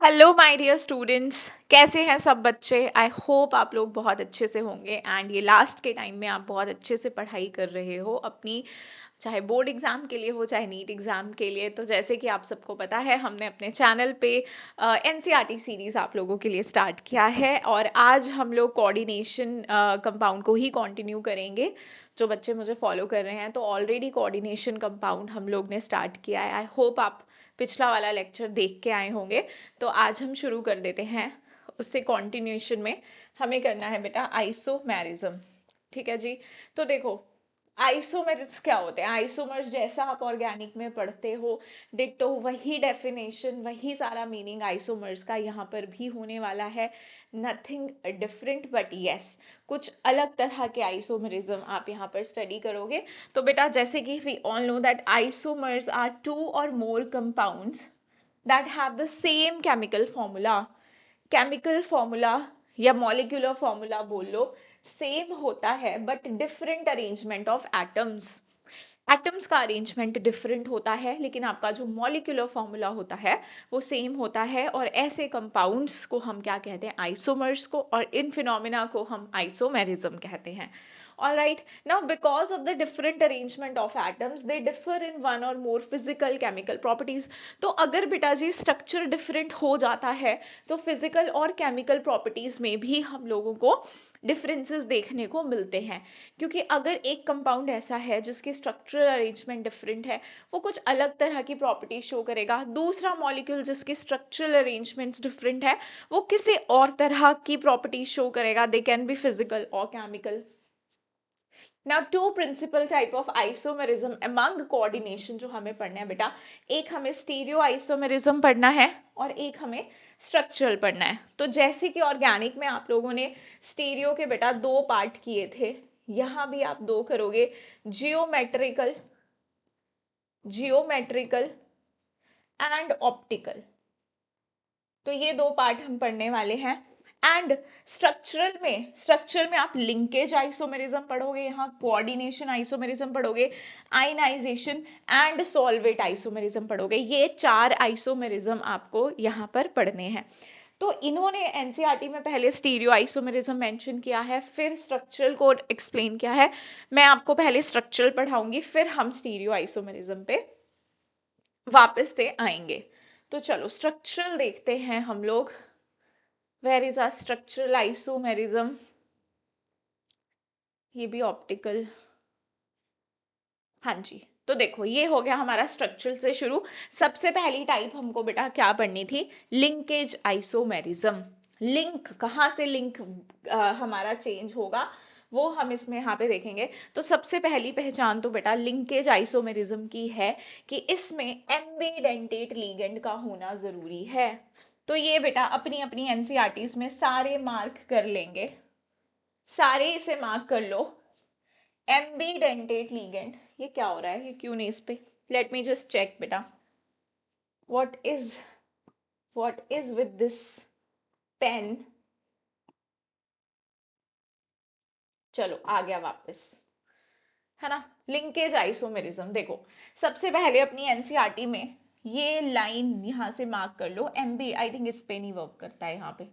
Hello my dear students, कैसे हैं सब बच्चे। आई होप आप लोग बहुत अच्छे से होंगे एंड ये लास्ट के टाइम में आप बहुत अच्छे से पढ़ाई कर रहे हो अपनी, चाहे बोर्ड एग्ज़ाम के लिए हो चाहे नीट एग्ज़ाम के लिए। तो जैसे कि आप सबको पता है, हमने अपने चैनल पे एनसीईआरटी सीरीज़ आप लोगों के लिए स्टार्ट किया है और आज हम लोग कोऑर्डिनेशन कंपाउंड को ही कंटिन्यू करेंगे। जो बच्चे मुझे फॉलो कर रहे हैं तो ऑलरेडी कोऑर्डिनेशन कंपाउंड हम लोग ने स्टार्ट किया है। आई होप आप पिछला वाला लेक्चर देख के आए होंगे। तो आज हम शुरू कर देते हैं। उससे कॉन्टिन्यूएशन में हमें करना है बेटा आइसोमेरिज्म। ठीक है जी। तो देखो, आइसोमेरिज्म क्या होते हैं। आइसोमर्स जैसा आप ऑर्गेनिक में पढ़ते हो, डिक्टो वही डेफिनेशन वही सारा मीनिंग आइसोमर्स का यहाँ पर भी होने वाला है। नथिंग डिफरेंट बट यस, कुछ अलग तरह के आइसोमेरिज्म आप यहाँ पर स्टडी करोगे। तो बेटा जैसे कि we all know that isomers are two और more compounds that have the same chemical formula। Chemical formula या मॉलिक्यूलर फॉर्मूला बोल लो, सेम होता है but different arrangement of atoms. Atoms का अरेंजमेंट डिफरेंट होता है लेकिन आपका जो मॉलिक्यूलर फॉर्मूला होता है वो सेम होता है। और ऐसे कंपाउंड्स को हम क्या कहते हैं, आइसोमर्स को, और इन फिनोमिना को हम आइसोमेरिज्म कहते हैं। All right, now because of the different arrangement of atoms they differ in one or more physical chemical properties। तो अगर बेटा जी स्ट्रक्चर डिफरेंट हो जाता है तो फिजिकल और केमिकल प्रॉपर्टीज में भी हम लोगों को डिफरेंसेस देखने को मिलते हैं। क्योंकि अगर एक कंपाउंड ऐसा है जिसकी स्ट्रक्चरल अरेंजमेंट डिफरेंट है, वो कुछ अलग तरह की प्रॉपर्टी शो करेगा। दूसरा मॉलिक्यूल जिसकी स्ट्रक्चरल अरेंजमेंट्स डिफरेंट है, वो किसी और तरह की प्रॉपर्टी शो करेगा। दे कैन बी फिजिकल और chemical. Now two principal type of isomerism among coordination जो हमें पढ़ना है बेटा, एक हमें स्टीरियो आइसोमेरिज्म पढ़ना है और एक हमें स्ट्रक्चरल पढ़ना है। तो जैसे कि ऑर्गेनिक में आप लोगों ने स्टीरियो के बेटा दो पार्ट किए थे, यहाँ भी आप दो करोगे, जियोमेट्रिकल जियोमेट्रिकल एंड ऑप्टिकल। तो ये दो पार्ट हम पढ़ने वाले हैं। एंड स्ट्रक्चरल में आप लिंकेज आइसोमेरिज्म पढ़ोगे, यहाँ कोऑर्डिनेशन आइसोमेरिज्म पढ़ोगे, आयनाइजेशन एंड सॉल्वेट आइसोमेरिज्म पढ़ोगे। ये चार आइसोमेरिज्म आपको यहाँ पर पढ़ने हैं। तो इन्होंने एनसीईआरटी में पहले स्टीरियो आइसोमेरिज्म मेंशन किया है, फिर स्ट्रक्चरल को एक्सप्लेन किया है। मैं आपको पहले स्ट्रक्चरल पढ़ाऊंगी, फिर हम स्टीरियो आइसोमेरिज्म पे वापस से आएंगे। तो चलो स्ट्रक्चरल देखते हैं हम लोग। Where is a structural isomerism, ये भी ऑप्टिकल। हाँ जी। तो देखो ये हो गया हमारा स्ट्रक्चरल से शुरू। सबसे पहली टाइप हमको बेटा क्या पढ़नी थी, लिंकेज आइसोमेरिज्म। लिंक कहाँ से लिंक हमारा चेंज होगा वो हम इसमें यहाँ पे देखेंगे। तो सबसे पहली पहचान तो बेटा लिंकेज आइसोमेरिज्म की है कि इसमें एम्बीडेंटेट लिगेंड का होना जरूरी है। तो ये बेटा अपनी अपनी एनसीईआरटीज में सारे मार्क कर लेंगे, सारे इसे मार्क कर लो। एम्बीडेंटेट लिगेंड, ये क्या हो रहा है, ये क्यों नहीं इस पे, लेट मी जस्ट चेक बेटा what is with this pen. चलो आ गया वापस, है ना। लिंकेज आइसोमेरिज्म देखो, सबसे पहले अपनी एनसीईआरटी में ये लाइन यहां से मार्क कर लो। एमबी आई थिंक इस पे नहीं वर्क करता है यहाँ पे,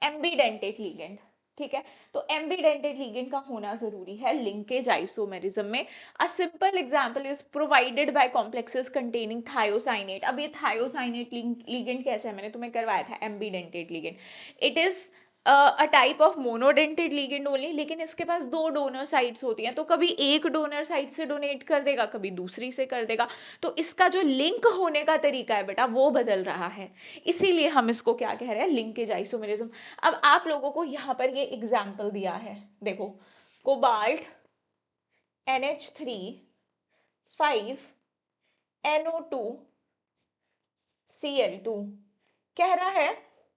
एम्बीडेंटेट लिगेंड। ठीक है, तो एम्बीडेंटेट लिगेंड का होना जरूरी है लिंकेज आइसोमेरिज्म में। A simple example is provided by complexes containing thiocyanate. अब ये थायोसाइनेट लिगेंड कैसे है, मैंने तुम्हें करवाया था ambidentate ligand. It is a type of monodentate ligand only, लेकिन इसके पास दो डोनर साइट्स होती हैं। तो कभी एक डोनर साइट से डोनेट कर देगा, कभी दूसरी से कर देगा। तो इसका जो लिंक होने का तरीका है बेटा वो बदल रहा है, इसीलिए हम इसको क्या कह रहे हैं, लिंकेज आइसोमेरिज्म। अब आप लोगों को यहाँ पर ये एग्जाम्पल दिया है, देखो कोबाल्ट NH3 5 NO2 Cl2 कह रहा है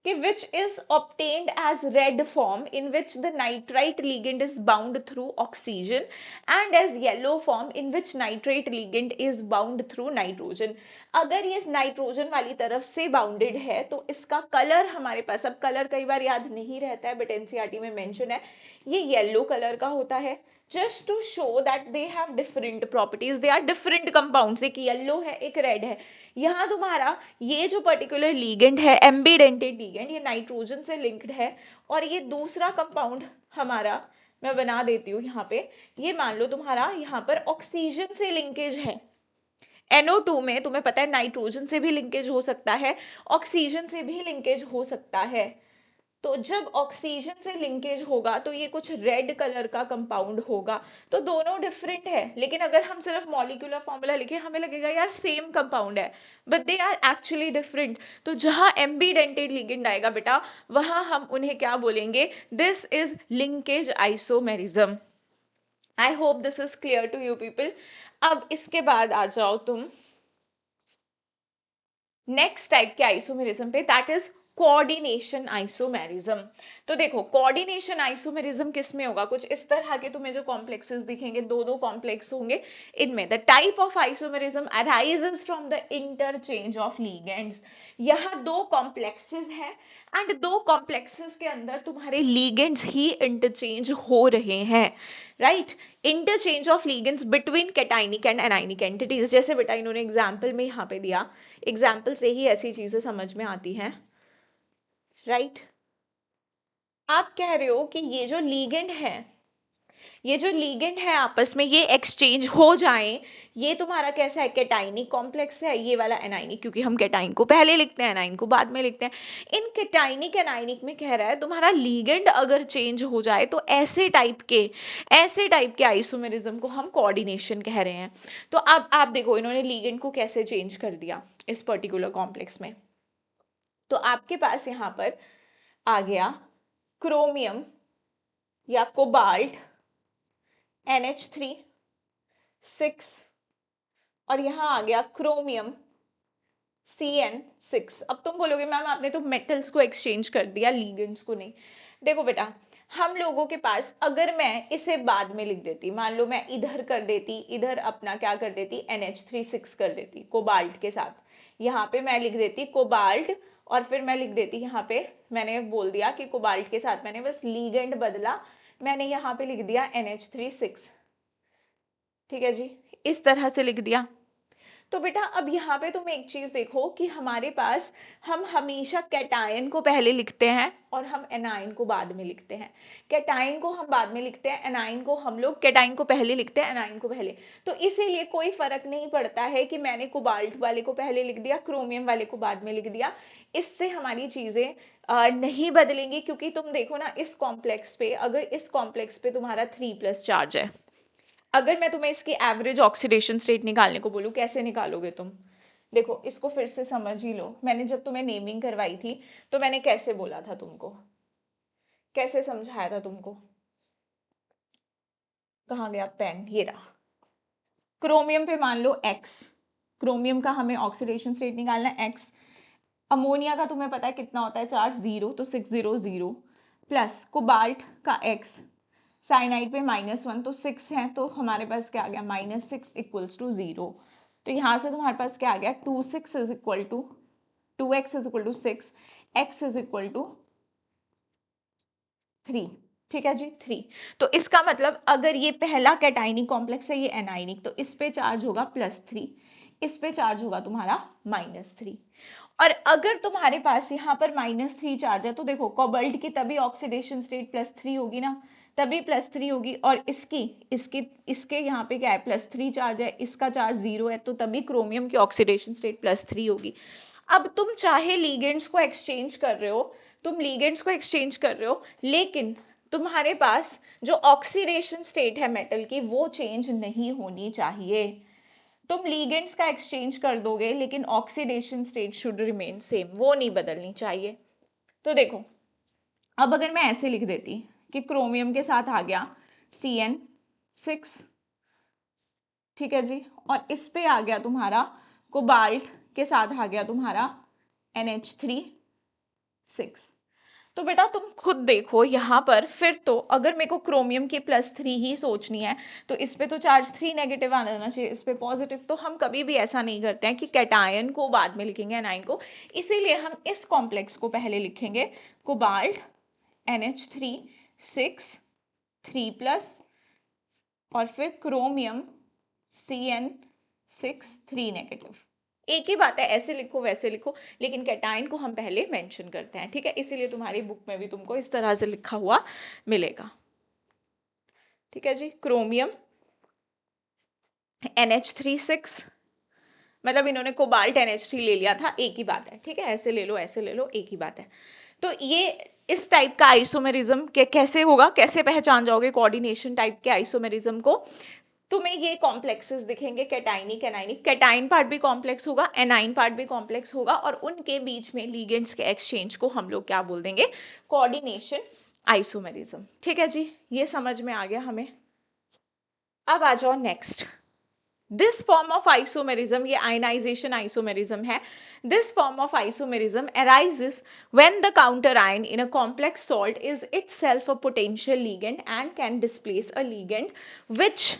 कि which is obtained as red form in which the nitrite ligand is bound through oxygen and as yellow form in which nitrate ligand is bound through nitrogen। अगर ये nitrogen वाली तरफ से bounded है तो इसका कलर हमारे पास, अब कलर कई बार याद नहीं रहता है बट एनसीईआरटी में मेंशन है, ये येलो कलर का होता है। Just to show that they have different properties, they are different compounds, एक येलो है एक रेड है। यहाँ तुम्हारा ये जो पर्टिकुलर लीगेंड है एम्बीडेंटेड लीगेंड, ये नाइट्रोजन से लिंक्ड है, और ये दूसरा कंपाउंड हमारा मैं बना देती हूँ यहाँ पे, ये मान लो तुम्हारा यहाँ पर ऑक्सीजन से लिंकेज है। NO2 में तुम्हें पता है नाइट्रोजन से भी लिंकेज हो सकता है, ऑक्सीजन से भी लिंकेज हो सकता है। तो जब ऑक्सीजन से लिंकेज होगा तो ये कुछ रेड कलर का कंपाउंड होगा। तो दोनों डिफरेंट है, लेकिन अगर हम सिर्फ मॉलिक्यूलर फॉर्मूला लिखें हमें लगेगा यार सेम कंपाउंड है, but they are actually different. तो जहां एम्बीडेंटेड लिगेंड आएगा बेटा, वहां हम उन्हें क्या बोलेंगे, this is linkage isomerism. I hope this is clear to you people. अब इसके बाद आ जाओ तुम नेक्स्ट टाइप के आइसोमेरिज्म पे, दैट इज कोऑर्डिनेशन आइसोमेरिज्म। तो देखो कोऑर्डिनेशन आइसोमेरिज्म किस में होगा, कुछ इस तरह के तुम्हें जो कॉम्प्लेक्सेस दिखेंगे, दो दो कॉम्प्लेक्स होंगे। इनमें the type of isomerism arises from the interchange of ligands. यहाँ दो कॉम्प्लेक्सेस हैं एंड दो कॉम्प्लेक्सेस के अंदर तुम्हारे लीगेंड्स ही इंटरचेंज हो रहे हैं, right. Interchange of ligands between cationic and anionic entities, जैसे बेटा इन्होंने एग्जाम्पल में यहाँ पे दिया, एग्जाम्पल से ही ऐसी चीजें समझ में आती हैं, राइट। आप कह रहे हो कि ये जो लीगेंड है, ये जो लीगेंड है आपस में ये एक्सचेंज हो जाएं, ये तुम्हारा कैसा है, कैटाइनिक कॉम्प्लेक्स है, ये वाला एनाइनिक, क्योंकि हम कैटाइन को पहले लिखते हैं एनाइन को बाद में लिखते हैं। इन कैटाइनिक एनाइनिक में कह रहा है तुम्हारा लीगेंड अगर चेंज हो जाए तो ऐसे टाइप के आइसोमेरिज्म को हम कोऑर्डिनेशन कह रहे हैं। तो अब आप देखो इन्होंने लीगेंड को कैसे चेंज कर दिया इस पर्टिकुलर कॉम्प्लेक्स में। तो आपके पास यहाँ पर आ गया क्रोमियम या कोबाल्ट NH3 6, और यहां आ गया क्रोमियम CN6। अब तुम बोलोगे मैम आपने तो मेटल्स को एक्सचेंज कर दिया, लीगेंड्स को नहीं। देखो बेटा हम लोगों के पास, अगर मैं इसे बाद में लिख देती, मान लो मैं इधर कर देती, इधर अपना क्या कर देती, NH3 6 कर देती कोबाल्ट के साथ, यहाँ पे मैं लिख देती कोबाल्ट, और फिर मैं लिख देती यहाँ पे, मैंने बोल दिया कि कोबाल्ट के साथ मैंने बस लीगेंड बदला, मैंने यहाँ पे लिख दिया NH3 6, ठीक है जी, इस तरह से लिख दिया। तो बेटा अब यहाँ पे तुम एक चीज देखो कि हमारे पास, हम हमेशा कैटायन को पहले लिखते हैं और हम एनाइन को बाद में लिखते हैं। कैटायन को हम बाद में लिखते हैं, एनाइन को हम लोग, कैटायन को पहले लिखते हैं एनाइन को पहले। तो इसीलिए कोई फर्क नहीं पड़ता है कि मैंने कोबाल्ट वाले को पहले लिख दिया, क्रोमियम वाले को बाद में लिख दिया, इससे हमारी चीजें नहीं बदलेंगी। क्योंकि तुम देखो ना इस कॉम्प्लेक्स पे, अगर इस कॉम्प्लेक्स पे तुम्हारा 3+ चार्ज है, अगर मैं तुम्हें इसकी एवरेज ऑक्सीडेशन स्टेट निकालने को बोलूं, कैसे निकालोगे तुम? देखो इसको फिर से समझ ही लो, मैंने जब तुम्हें नेमिंग करवाई थी तो मैंने कैसे बोला था तुमको, कैसे समझाया था तुमको? कहाँ गया पेन, ये रहा। क्रोमियम पे मान लो X, क्रोमियम का हमें ऑक्सीडेशन स्टेट निकालना है X। अमोनिया का तुम्हें पता है कितना होता है चार्ज, 0, तो 600 प्लस कोबाल्ट का X, साइनाइड पे -1 तो 6 है, तो हमारे पास क्या आ गया, -6 इक्वल्स टू 0। तो यहाँ से तुम्हारे पास क्या आ गया, 2x is equal to 6, x is equal to 3, ठीक है जी 3। तो इसका मतलब अगर ये पहला कैटाइनिक कॉम्प्लेक्स है, ये एनाइनिक, तो इस पे चार्ज होगा +3, इस पे चार्ज होगा तुम्हारा -3। और अगर तुम्हारे पास यहाँ पर -3 चार्ज है, तो देखो कोबाल्ट की तभी ऑक्सीडेशन स्टेट +3 होगी ना, तभी +3 होगी, और इसकी इसकी इसके यहाँ पे क्या है, +3 चार्ज है, इसका चार्ज 0 है, तो तभी क्रोमियम की ऑक्सीडेशन स्टेट +3 होगी। अब तुम चाहे लीगेंड्स को एक्सचेंज कर रहे हो, तुम लीगेंड्स को एक्सचेंज कर रहे हो, लेकिन तुम्हारे पास जो ऑक्सीडेशन स्टेट है मेटल की वो चेंज नहीं होनी चाहिए। तुम लीगेंड्स का एक्सचेंज कर दोगे लेकिन oxidation state should remain same, वो नहीं बदलनी चाहिए। तो देखो अब अगर मैं ऐसे लिख देती कि क्रोमियम के साथ आ गया CN6, ठीक है जी, और इस पे आ गया तुम्हारा कोबाल्ट के साथ आ गया तुम्हारा NH3 6। तो बेटा तुम खुद देखो यहाँ पर, फिर तो अगर मेरे को क्रोमियम की +3 ही सोचनी है तो इस पे तो चार्ज 3 नेगेटिव आना चाहिए, इस पे पॉजिटिव। तो हम कभी भी ऐसा नहीं करते हैं कि कैटायन को बाद में लिखेंगे एनाइन को, इसीलिए हम इस कॉम्प्लेक्स को पहले लिखेंगे, कोबाल्ट NH3 6 3+, और फिर क्रोमियम CN6 3 नेगेटिव। एक ही बात है, ऐसे लिखो वैसे लिखो, लेकिन कैटाइन को हम पहले मेंशन करते हैं, ठीक है, इसीलिए तुम्हारी बुक में भी तुमको इस तरह से लिखा हुआ मिलेगा। ठीक है जी, क्रोमियम NH3 6, मतलब इन्होंने कोबाल्ट NH3 ले लिया था, एक ही बात है, ठीक है, ऐसे ले लो ऐसे ले लो, एक ही बात है। तो ये इस टाइप का आइसोमेरिज्म के कैसे होगा, कैसे पहचान जाओगे कोऑर्डिनेशन टाइप के आइसोमेरिज्म को? तुम्हें ये कॉम्प्लेक्सेस दिखेंगे, कैटाइनिक एनाइनिक, कैटाइन पार्ट भी कॉम्प्लेक्स होगा, एनाइन पार्ट भी कॉम्प्लेक्स होगा, और उनके बीच में लिगेंड्स के एक्सचेंज को हम लोग क्या बोल देंगे, कोऑर्डिनेशन आइसोमेरिज्म। ठीक है जी, ये समझ में आ गया हमें। अब आ जाओ next, this form of isomerism, ये आयनाइजेशन आइसोमेरिज्म है। This form of isomerism arises when the counter ion in a complex salt is itself a potential ligand and can displace a ligand which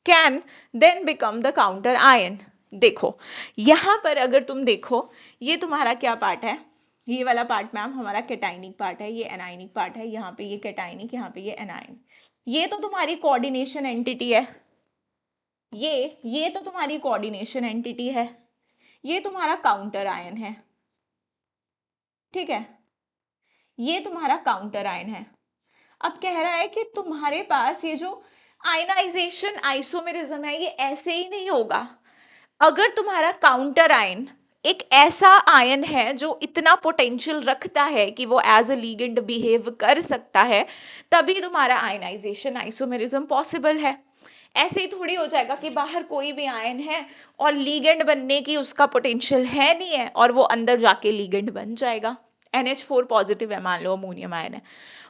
can then become the counter ion। देखो यहां पर अगर तुम देखो, ये तुम्हारा क्या पार्ट है, ये वाला पार्ट मैम हमारा कैटाइनिक पार्ट है, ये एनाइनिक पार्ट है, यहाँ पे ये कैटाइनिक, यहाँ पे ये एनाइन, ये तो तुम्हारी कोऑर्डिनेशन एंटिटी है, ये तो तुम्हारी कोऑर्डिनेशन एंटिटी है, ये तुम्हारा काउंटर आयन है, ठीक है, ये तुम्हारा काउंटर आयन है। अब कह रहा है कि तुम्हारे पास ये जो आयनाइजेशन आइसोमेरिज्म है, ये ऐसे ही नहीं होगा। अगर तुम्हारा काउंटर आयन एक ऐसा आयन है जो इतना पोटेंशियल रखता है कि वो एज अ लीगेंड बिहेव कर सकता है, तभी तुम्हारा आयनाइजेशन आइसोमेरिज्म पॉसिबल है। ऐसे ही थोड़ी हो जाएगा कि बाहर कोई भी आयन है और लीगेंड बनने की उसका पोटेंशियल है नहीं है और वो अंदर जाके लीगेंड बन जाएगा। NH4 पॉजिटिव है, मान लो अमोनियम आयन है,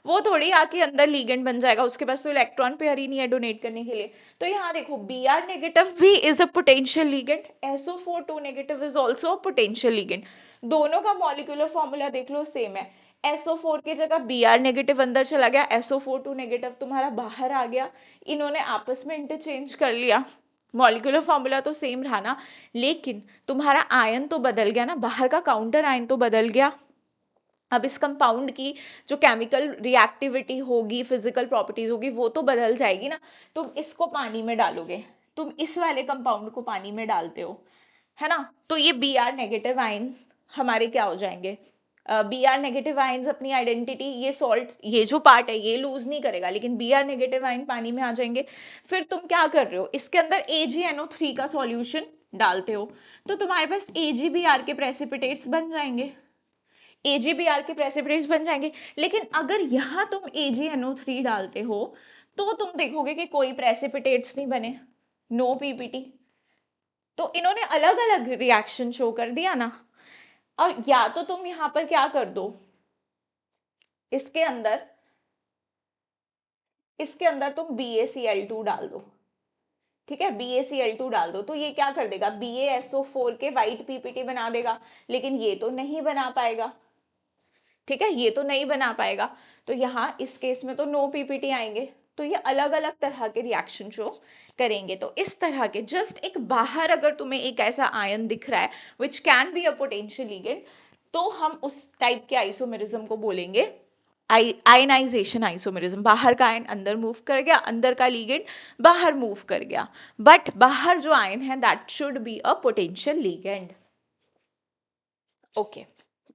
वो थोड़ी आके अंदर लीगेंड बन जाएगा, उसके पास तो इलेक्ट्रॉन पेयर ही नहीं है डोनेट करने के लिए। तो यहाँ देखो Br नेगेटिव भी is a potential ligand, SO4 2 negative is also potential ligand. दोनों का मॉलिक्यूलर फॉर्मूला देख लो सेम है, SO4 की जगह Br नेगेटिव अंदर चला गया, SO4 2 नेगेटिव तुम्हारा बाहर आ गया, इन्होंने आपस में इंटरचेंज कर लिया, मॉलिक्यूलर फॉर्मूला तो सेम रहा ना, लेकिन तुम्हारा आयन तो बदल गया ना, बाहर का काउंटर आयन तो बदल गया। अब इस कंपाउंड की जो केमिकल रिएक्टिविटी होगी, फिजिकल प्रॉपर्टीज होगी, वो तो बदल जाएगी ना। तुम इसको पानी में डालोगे, तुम इस वाले कंपाउंड को पानी में डालते हो, है ना, तो ये Br नेगेटिव आयन हमारे क्या हो जाएंगे, Br नेगेटिव आयन्स अपनी आइडेंटिटी, ये सॉल्ट ये जो पार्ट है ये लूज नहीं करेगा, लेकिन Br नेगेटिव आयन पानी में आ जाएंगे। फिर तुम क्या कर रहे हो, इसके अंदर AgNO3 का सॉल्यूशन डालते हो, तो तुम्हारे पास AgBr के प्रेसिपिटेट्स बन जाएंगे, AgBr के प्रेसिपिटेट्स बन जाएंगे। लेकिन अगर यहाँ तुम AgNO3 डालते हो तो तुम देखोगे कि कोई प्रेसिपिटेट्स नहीं बने, नो PPT। तो इन्होंने अलग अलग रिएक्शन शो कर दिया ना। और या तो तुम यहाँ पर क्या कर दो, इसके अंदर तुम BaCl2 डाल दो, ठीक है, BaCl2 डाल दो, तो ये क्या कर देगा, BaSO4 के वाइट PPT बना देगा, लेकिन ये तो नहीं बना पाएगा, ठीक है, ये तो नहीं बना पाएगा। तो यहाँ इस केस में तो नो PPT आएंगे, तो ये अलग अलग तरह के रिएक्शन शो करेंगे। तो इस तरह के जस्ट एक बाहर अगर तुम्हें एक ऐसा आयन दिख रहा है which can be a potential ligand, तो हम उस टाइप के आइसोमेरिज्म को बोलेंगे आयनाइजेशन आइसोमेरिज्म। बाहर का आयन अंदर मूव कर गया, अंदर का लिगेंड बाहर मूव कर गया, बट बाहर जो आयन है that should be a potential ligand. Okay,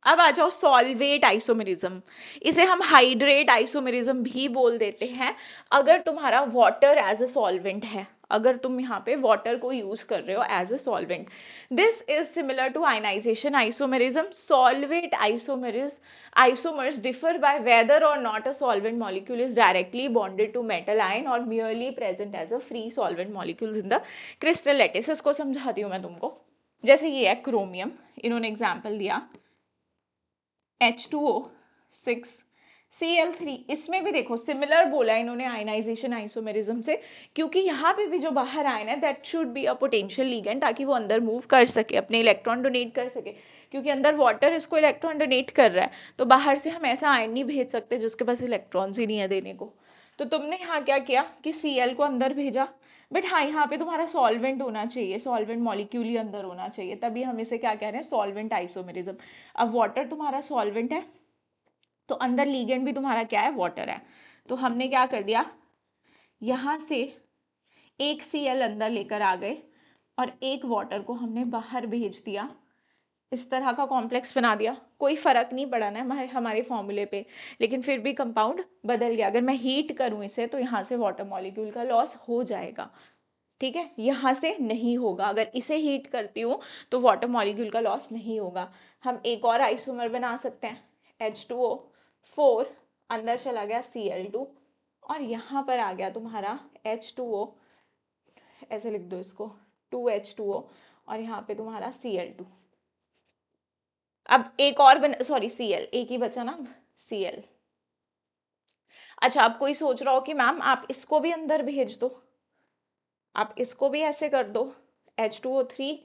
अब आ जाओ सॉल्वेट आइसोमेरिज्म, इसे हम हाइड्रेट आइसोमेरिज्म भी बोल देते हैं। अगर तुम्हारा वाटर एज अ सॉल्वेंट है, अगर तुम यहाँ पे वाटर को यूज कर रहे हो as a solvent, this is similar to ionisation isomerism. Solvate isomers differ by whether और not a solvent molecule is directly bonded to metal ion और merely present as a free solvent molecules in the crystal lattice. इसको समझाती हूँ मैं तुमको, जैसे ये है क्रोमियम, इन्होंने एग्जाम्पल दिया H2O6 Cl3, इसमें भी देखो सिमिलर बोला इन्होंने आयनाइजेशन आइसोमेरिज्म से, क्योंकि यहाँ पे भी जो बाहर आयन है that should be a potential ligand, ताकि वो अंदर मूव कर सके, अपने इलेक्ट्रॉन डोनेट कर सके, क्योंकि अंदर वाटर इसको इलेक्ट्रॉन डोनेट कर रहा है, तो बाहर से हम ऐसा आयन नहीं भेज सकते जिसके पास इलेक्ट्रॉन्स ही नहीं है देने को। तो तुमने यहाँ क्या किया कि Cl को अंदर भेजा, बट हाँ यहाँ पे तुम्हारा सॉल्वेंट होना चाहिए, सॉल्वेंट मॉलिक्यूल ही अंदर होना चाहिए, तभी हम इसे क्या कह रहे हैं, सॉल्वेंट आइसोमेरिज्म। अब वाटर तुम्हारा सॉल्वेंट है, तो अंदर लीगेंड भी तुम्हारा क्या है, वाटर है, तो हमने क्या कर दिया, यहाँ से एक Cl अंदर लेकर आ गए और एक वाटर को हमने बाहर भेज दिया, इस तरह का कॉम्प्लेक्स बना दिया, कोई फर्क नहीं पड़ा ना हमारे फॉर्मूले पे, लेकिन फिर भी कंपाउंड बदल गया। अगर मैं हीट करूं इसे तो यहाँ से वाटर मॉलिक्यूल का लॉस हो जाएगा, ठीक है, यहाँ से नहीं होगा। अगर इसे हीट करती हूँ तो वाटर मॉलिक्यूल का लॉस नहीं होगा। हम एक और आइसोमर बना सकते हैं, H2O4, अंदर चला गया Cl2 और यहाँ पर आ गया तुम्हारा H2O, ऐसे लिख दो इसको 2H2O, और यहाँ पे तुम्हारा Cl2। अब एक और सॉरी Cl, एक ही बचा ना Cl। अच्छा, अब कोई सोच रहा हो कि मैम आप इसको भी अंदर भेज दो, आप इसको भी ऐसे कर दो H2O3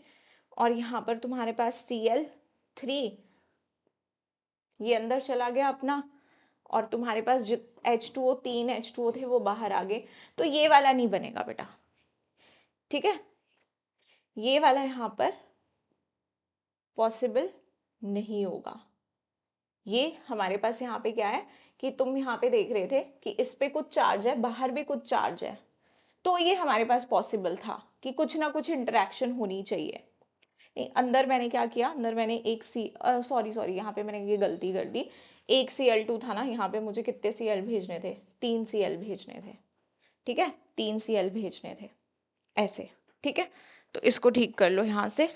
और यहाँ पर तुम्हारे पास Cl3, ये अंदर चला गया अपना, और तुम्हारे पास जो H2O, 3 H2O थे वो बाहर आ गए, तो ये वाला नहीं बनेगा बेटा, ठीक है, ये वाला यहाँ पर पॉसिबल नहीं होगा। ये हमारे पास यहाँ पे क्या है कि तुम यहाँ पे देख रहे थे कि इस पे कुछ चार्ज है, बाहर भी कुछ चार्ज है, तो ये हमारे पास पॉसिबल था कि कुछ ना कुछ इंटरेक्शन होनी चाहिए। नहीं, अंदर मैंने क्या किया, अंदर मैंने एक सॉरी यहाँ पे मैंने ये गलती कर दी, एक Cl2 था ना, यहाँ पे मुझे कितने Cl भेजने थे, 3 Cl भेजने थे, ठीक है, 3 Cl भेजने थे ऐसे, ठीक है, तो इसको ठीक कर लो यहाँ से,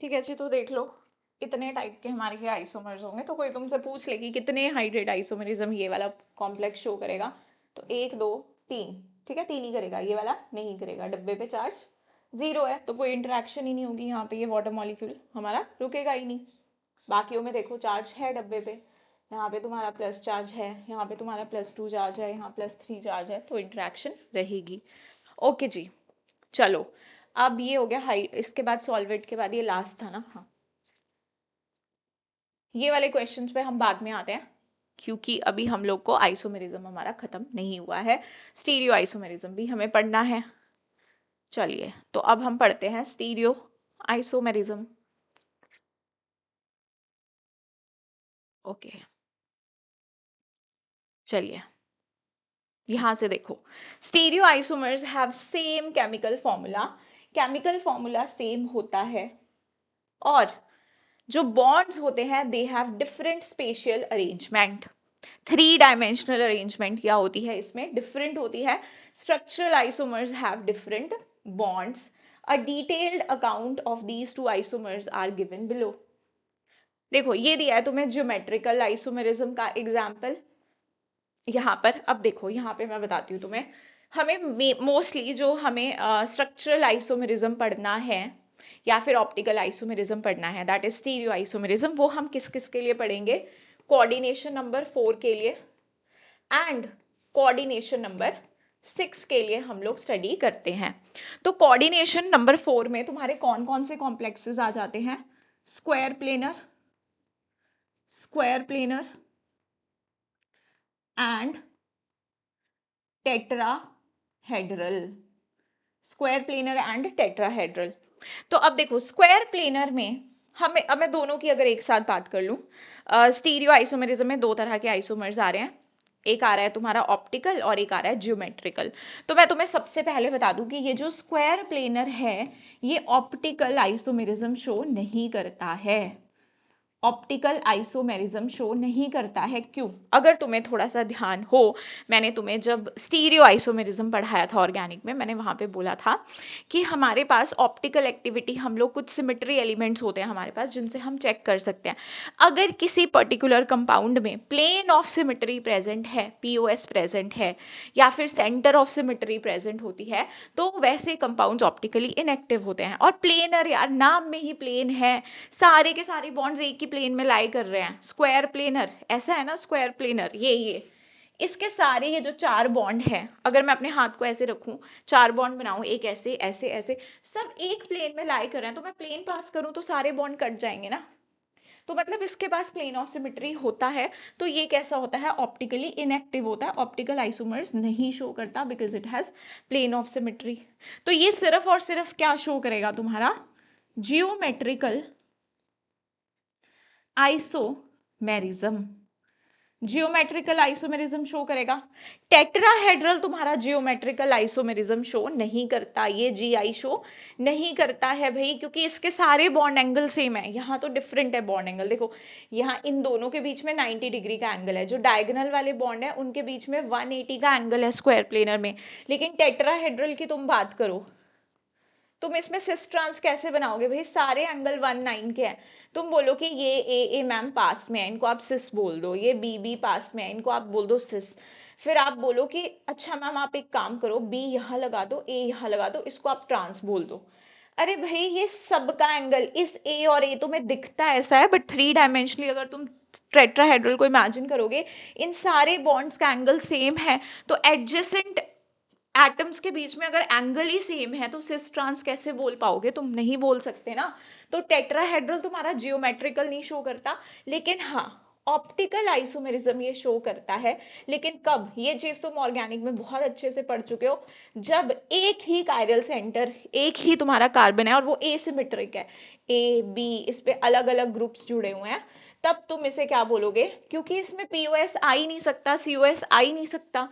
ठीक है जी। तो देख लो इतने टाइप के हमारे के आइसोमर्स होंगे, तो कोई तुमसे पूछ ले कि कितने हाइड्रेट आइसोमरिज्म ये वाला कॉम्प्लेक्स शो करेगा, तो 1 2 3, ठीक है, 3 ही करेगा, ये वाला नहीं करेगा, डब्बे पे चार्ज 0 है तो कोई इंटरेक्शन ही नहीं होगी यहाँ पे, ये वाटर मॉलिक्यूल हमारा रुकेगा ही नहीं। बाकियों में देखो चार्ज है डब्बे पे, यहाँ पे तुम्हारा प्लस चार्ज है, यहाँ पे तुम्हारा +2 चार्ज है, यहाँ +3 चार्ज है, तो इंटरेक्शन रहेगी। ओके जी, चलो अब ये हो गया हाई, इसके बाद सॉल्वेट के बाद ये लास्ट था ना, हाँ, ये वाले क्वेश्चंस पे हम बाद में आते हैं, क्योंकि अभी हम लोग को आइसोमेरिज्म हमारा खत्म नहीं हुआ है, स्टीरियो आइसोमेरिज्म भी हमें पढ़ना है। चलिए तो अब हम पढ़ते हैं स्टीरियो आइसोमेरिज्म। ओके, चलिए यहां से देखो, stereo isomers have same chemical formula same होता है, और जो बॉन्ड्स होते हैं they have different spatial arrangement, 3 dimensional arrangement क्या होती है इसमें, डिफरेंट होती है। Structural isomers have different bonds, a detailed account of these two isomers are given below. देखो ये दिया है तुम्हें ज्योमेट्रिकल आइसोमरिज्म का एग्जाम्पल, यहाँ पर अब देखो यहाँ पे मैं बताती हूँ तुम्हें, हमें मोस्टली जो हमें स्ट्रक्चरल आइसोमेरिज्म पढ़ना है या फिर ऑप्टिकल आइसोमेरिज्म पढ़ना है, दैट इज स्टीरियो आइसोमेरिज्म, वो हम किस किस के लिए पढ़ेंगे, कोऑर्डिनेशन नंबर 4 के लिए एंड कोऑर्डिनेशन नंबर 6 के लिए हम लोग स्टडी करते हैं। तो कोऑर्डिनेशन नंबर 4 में तुम्हारे कौन कौन से कॉम्प्लेक्सेस आ जाते हैं, square planar and tetrahedral, square planar and tetrahedral. तो अब देखो स्क्वायर प्लेनर में हमें, अब मैं दोनों की अगर एक साथ बात कर लूँ, स्टीरियो आइसोमेरिज्म में 2 तरह के आइसोमर्स आ रहे हैं, एक आ रहा है तुम्हारा ऑप्टिकल और एक आ रहा है ज्योमेट्रिकल। तो मैं तुम्हें सबसे पहले बता दूं कि ये जो स्क्वायर प्लेनर है ये ऑप्टिकल आइसोमेरिज्म शो नहीं करता है, ऑप्टिकल आइसोमेरिज्म शो नहीं करता है। क्यों, अगर तुम्हें थोड़ा सा ध्यान हो, मैंने तुम्हें जब स्टीरियो आइसोमेरिज्म पढ़ाया था ऑर्गेनिक में, मैंने वहाँ पे बोला था कि हमारे पास ऑप्टिकल एक्टिविटी, हम लोग कुछ सिमेट्री एलिमेंट्स होते हैं हमारे पास जिनसे हम चेक कर सकते हैं, अगर किसी पर्टिकुलर कंपाउंड में प्लेन ऑफ सिमेट्री प्रेजेंट है, पीओएस प्रेजेंट है, या फिर सेंटर ऑफ सिमेट्री प्रेजेंट होती है, तो वैसे कंपाउंड्स ऑप्टिकली इनएक्टिव होते हैं। और प्लेनर, यार नाम में ही प्लेन है, सारे के सारे बॉन्ड्स एक ही प्लेन में लाई कर रहे हैं, स्क्वायर प्लेनर ऐसा है ना, स्क्वायर प्लेनर ये इसके सारे ये जो 4 बॉन्ड हैं, अगर मैं अपने हाथ को ऐसे रखूं, 4 बॉन्ड बनाऊं, एक ऐसे ऐसे ऐसे, सब एक प्लेन में लाई कर रहे हैं, तो मैं प्लेन पास करूं तो सारे बॉन्ड कट जाएंगे ना, तो मतलब इसके पास प्लेन ऑफ सिमेट्री होता है। तो ये कैसा होता है, ऑप्टिकली इनएक्टिव होता है, ऑप्टिकल आइसोमर्स नहीं शो करता because it has plane of symmetry. तो ये सिर्फ और सिर्फ क्या शो करेगा, तुम्हारा geometrical isomerism, geometrical isomerism show करेगा। टेट्राहेड्रल तुम्हारा जियोमेट्रिकल आइसोमेरिज्म शो नहीं करता, ये जीआई शो नहीं करता है भाई, क्योंकि इसके सारे बॉन्ड एंगल सेम है। यहाँ तो डिफरेंट है बॉन्ड एंगल, देखो यहाँ इन दोनों के बीच में 90 डिग्री का एंगल है, जो डायगोनल वाले बॉन्ड है उनके बीच में 180 का एंगल है स्क्वायर प्लेनर में। लेकिन टेट्राहेड्रल की तुम बात करो, तुम इसमें सिस ट्रांस कैसे बनाओगे भाई, सारे एंगल 19 के हैं। तुम बोलो कि ये ए मैम पास में है, इनको आप सिस बोल दो, ये बी पास में है, इनको आप बोल दो सिस। फिर आप बोलो कि अच्छा मैम आप एक काम करो, बी यहाँ लगा दो, ए यहाँ लगा दो, इसको आप ट्रांस बोल दो। अरे भाई ये सबका एंगल, इस ए और ए तुम्हें दिखता ऐसा है, बट 3 डायमेंशनली अगर तुम टेट्राहेड्रल को इमेजिन करोगे, इन सारे बॉन्ड्स का एंगल सेम है, तो एडजेसेंट एटम्स के बीच में अगर एंगल ही सेम है तो सिस ट्रांस कैसे बोल पाओगे, तुम नहीं बोल सकते ना। तो टेट्राहेड्रल तुम्हारा जियोमेट्रिकल नहीं शो करता, लेकिन हाँ ऑप्टिकल आइसोमेरिज्म ये शो करता है। लेकिन कब, ये चीज तुम ऑर्गेनिक में बहुत अच्छे से पढ़ चुके हो, जब एक ही कायरल सेंटर, एक ही तुम्हारा कार्बन है और वो एसिमेट्रिक है, ए बी इस पे अलग अलग ग्रुप्स जुड़े हुए हैं, तब तुम इसे क्या बोलोगे, क्योंकि इसमें पीओएस आ ही नहीं सकता, सीओएस आ ही नहीं सकता।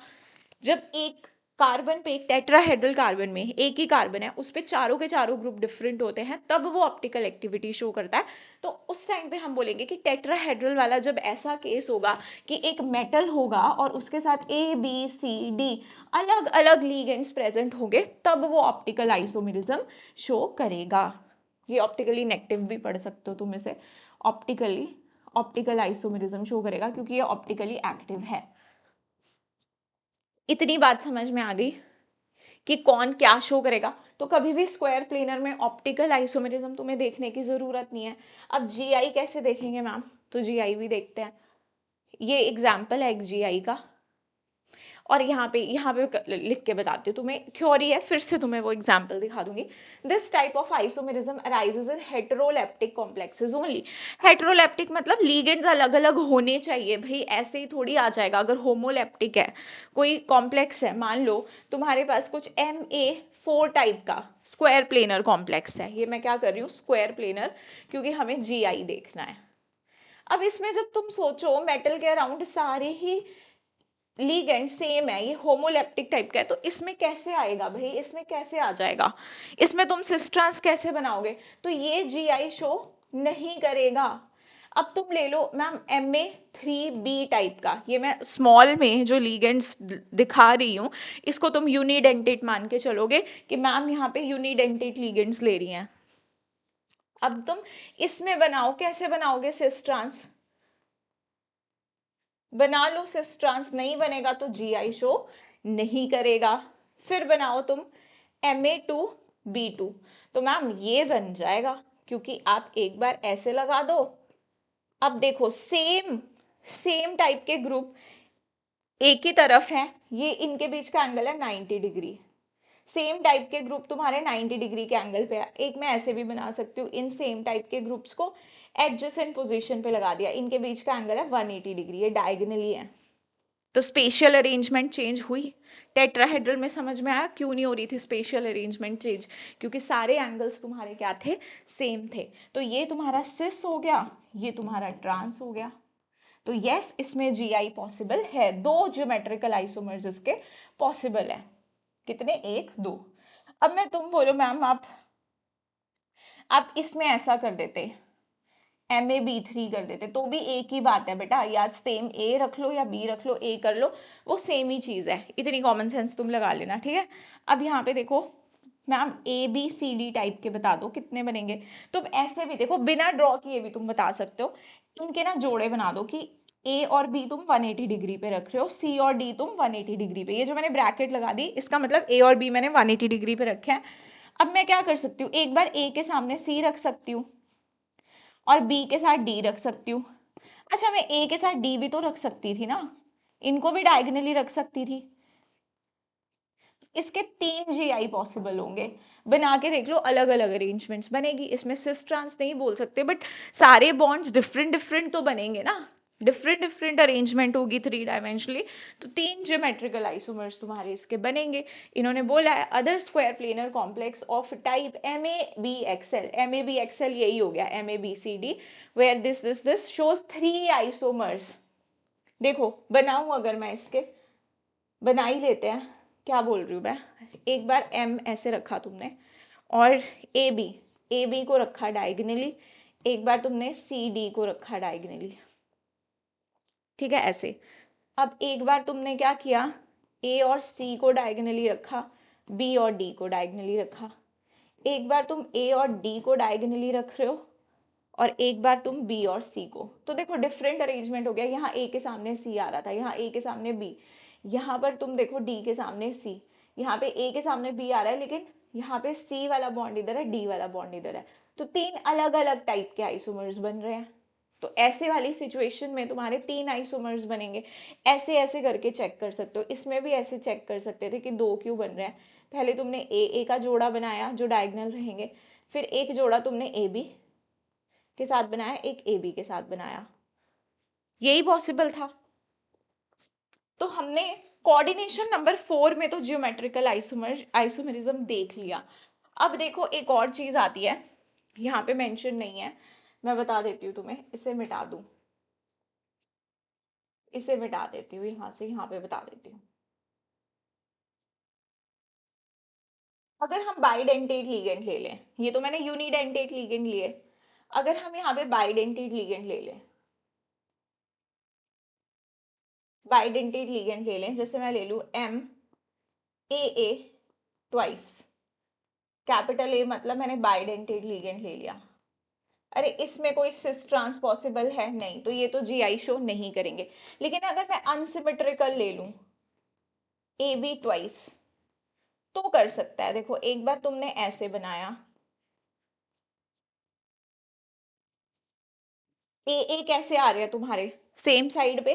जब एक कार्बन पे, एक टेट्राहेड्रल कार्बन में एक ही कार्बन है, उस पे चारों के चारों ग्रुप डिफरेंट होते हैं, तब वो ऑप्टिकल एक्टिविटी शो करता है। तो उस टाइम पे हम बोलेंगे कि टेट्राहेड्रल वाला जब ऐसा केस होगा कि एक मेटल होगा और उसके साथ ए बी सी डी अलग अलग लीगेंड्स प्रेजेंट होंगे, तब वो ऑप्टिकल आइसोमेरिज्म शो करेगा। ये ऑप्टिकली नेगेटिव भी पढ़ सकते हो तुम इसे, ऑप्टिकली ऑप्टिकल आइसोमेरिज्म शो करेगा क्योंकि ये ऑप्टिकली एक्टिव है। इतनी बात समझ में आ गई कि कौन क्या शो करेगा। तो कभी भी स्क्वायर प्लेनर में ऑप्टिकल आइसोमेरिज्म तुम्हें देखने की जरूरत नहीं है। अब जीआई कैसे देखेंगे मैम, तो जीआई भी देखते हैं। ये एग्जाम्पल है एक जीआई का, और यहाँ पे लिख के बताती हूँ तुम्हें, थ्योरी है, फिर से तुम्हें वो एग्जाम्पल दिखा दूंगी। This type of isomerism arises in heteroleptic complexes only. Heteroleptic मतलब लीगेंड्स अलग अलग होने चाहिए भाई, ऐसे ही थोड़ी आ जाएगा। अगर होमोलेप्टिक है, कोई कॉम्प्लेक्स है, मान लो तुम्हारे पास कुछ MA4 टाइप का स्क्वायर प्लेनर कॉम्प्लेक्स है, ये मैं क्या कर रही हूँ स्क्वायर प्लेनर, क्योंकि हमें जीआई देखना है। अब इसमें जब तुम सोचो मेटल के अराउंड सारे ही लीगेंड सेम है, ये होमोलेप्टिक टाइप का है, तो इसमें कैसे आएगा भाई, इसमें कैसे आ जाएगा, इसमें तुम सिस ट्रांस कैसे बनाओगे, तो ये जीआई शो नहीं करेगा। अब तुम ले लो मैम MA3B टाइप का, ये मैं स्मॉल में जो लीगेंड्स दिखा रही हूँ, इसको तुम यूनिडेंटेट मान के चलोगे कि मैम यहाँ पे यूनिडेंटेट लीगेंड्स ले रही हैं। अब तुम इसमें बनाओ, कैसे बनाओगे सिस ट्रांस, बना लो सिस ट्रांस, नहीं बनेगा तो जीआई शो नहीं करेगा। फिर बनाओ तुम MA2B2, तो मैम ये बन जाएगा, क्योंकि आप एक बार ऐसे लगा दो। अब देखो सेम सेम टाइप के ग्रुप एक ही तरफ है, ये इनके बीच का एंगल है 90 डिग्री, सेम टाइप के ग्रुप तुम्हारे 90 डिग्री के एंगल पे है। एक मैं ऐसे भी बना सकती हूँ, इन सेम टाइप के ग्रुप्स को एडजेसेंट पोजीशन पे लगा दिया, इनके बीच का एंगल है 180 डिग्री, ये डायगोनली है। तो स्पेशियल अरेंजमेंट चेंज हुई, टेट्राहेड्रल में समझ में आया क्यों नहीं हो रही थी स्पेशियल अरेंजमेंट चेंज, क्योंकि सारे एंगल्स तुम्हारे क्या थे, सेम थे। तो ये तुम्हारा सिस हो गया, ये तुम्हारा ट्रांस हो गया। तो यस इसमें जीआई पॉसिबल है, दो ज्योमेट्रिकल आइसोमर्स इसके पॉसिबल है। कितने, एक दो। अब मैं तुम बोलो मैम आप इसमें ऐसा कर देते, MA B3 कर देते, तो भी एक ही बात है बेटा, या सेम A रख लो या B रख लो, A कर लो, वो सेम ही चीज है। इतनी कॉमन सेंस तुम लगा लेना, ठीक है। अब यहाँ पे देखो मैम ABCD टाइप के बता दो कितने बनेंगे। तुम ऐसे भी देखो, बिना ड्रॉ किए भी तुम बता सकते हो, इनके ना जोड़े बना दो कि A और B तुम 180 डिग्री पे रख रहे हो, C और D तुम 180 डिग्री पे। ये जो मैंने ब्रैकेट लगा दी, इसका मतलब A और B मैंने 180 डिग्री पे रखे हैं। अब मैं क्या कर सकती हूँ, एक बार A के सामने C रख सकती हूँ और B के साथ D रख सकती हूँ। अच्छा मैं A के साथ D भी तो रख सकती थी ना, इनको भी डायगोनली रख सकती थी। इसके 3 जीआई पॉसिबल होंगे, बना के देख लो, अलग अलग अरेंजमेंट्स बनेगी। इसमें सिस ट्रांस नहीं बोल सकते, बट सारे बॉन्ड्स डिफरेंट डिफरेंट तो बनेंगे ना, डिफरेंट डिफरेंट अरेंजमेंट होगी 3 डायमेंशनली। तो 3 ज्योमेट्रिकल आइसोमर्स तुम्हारे इसके बनेंगे। इन्होंने बोला है other square planar complex of type MABXL, MABXL यही हो गया MABCD, where this shows 3 isomers, देखो बनाऊं, अगर मैं इसके बना ही लेते हैं, क्या बोल रही हूँ मैं, एक बार एम ऐसे रखा तुमने और ए बी को रखा डायगनली, एक बार तुमने सी डी को रखा डायगनली, ठीक है ऐसे। अब एक बार तुमने क्या किया, ए और सी को डायगनली रखा, बी और डी को डायगनली रखा, एक बार तुम ए और डी को डायगनली रख रहे हो और एक बार तुम बी और सी को। तो देखो डिफरेंट अरेंजमेंट हो गया, यहाँ ए के सामने सी आ रहा था, यहाँ ए के सामने बी, यहाँ पर तुम देखो डी के सामने सी, यहाँ पे ए के सामने बी आ रहा है, लेकिन यहाँ पे सी वाला बॉन्ड इधर है, डी वाला बॉन्ड इधर है। तो तीन अलग अलग टाइप के आइसोमर्स बन रहे हैं। तो ऐसे वाली सिचुएशन में तुम्हारे तीन आइसोमर्स बनेंगे। ऐसे ऐसे करके चेक कर सकते हो। इसमें भी ऐसे चेक कर सकते थे कि दो क्यों बन रहे हैं। पहले तुमने ए का जोड़ा बनाया जो डायगोनल रहेंगे, फिर एक जोड़ा तुमने ए बी के साथ बनाया, एक ए बी के साथ बनाया, यही पॉसिबल था। तो हमने कोऑर्डिनेशन नंबर 4 में तो जियोमेट्रिकल आइसोमेरिज्म देख लिया। अब देखो एक और चीज आती है, यहाँ पे मेंशन नहीं है, मैं बता देती हूँ तुम्हें, इसे मिटा दूं, इसे मिटा देती हूँ यहाँ से, यहाँ पे बता देती हूँ। अगर हम बाइडेंटेट लिगेंड ले लें, ये तो मैंने यूनिडेंटेट लिगेंड लिए, अगर हम यहाँ पे बाइडेंटेट लिगेंड ले लें, बाइडेंटेट लिगेंड ले लें, जैसे मैं ले लूँ M A twice, capital A, मतलब मैंने बाइडेंटेट लिगेंड ले लिया। अरे इसमें कोई सिस ट्रांस पॉसिबल है नहीं, तो ये तो जीआई शो नहीं करेंगे। लेकिन अगर मैं अनसिमेट्रिकल ले लूं ए बी ट्वाइस, तो कर सकता है। देखो एक बार तुमने ऐसे बनाया, ए कैसे आ रहा है तुम्हारे सेम साइड पे,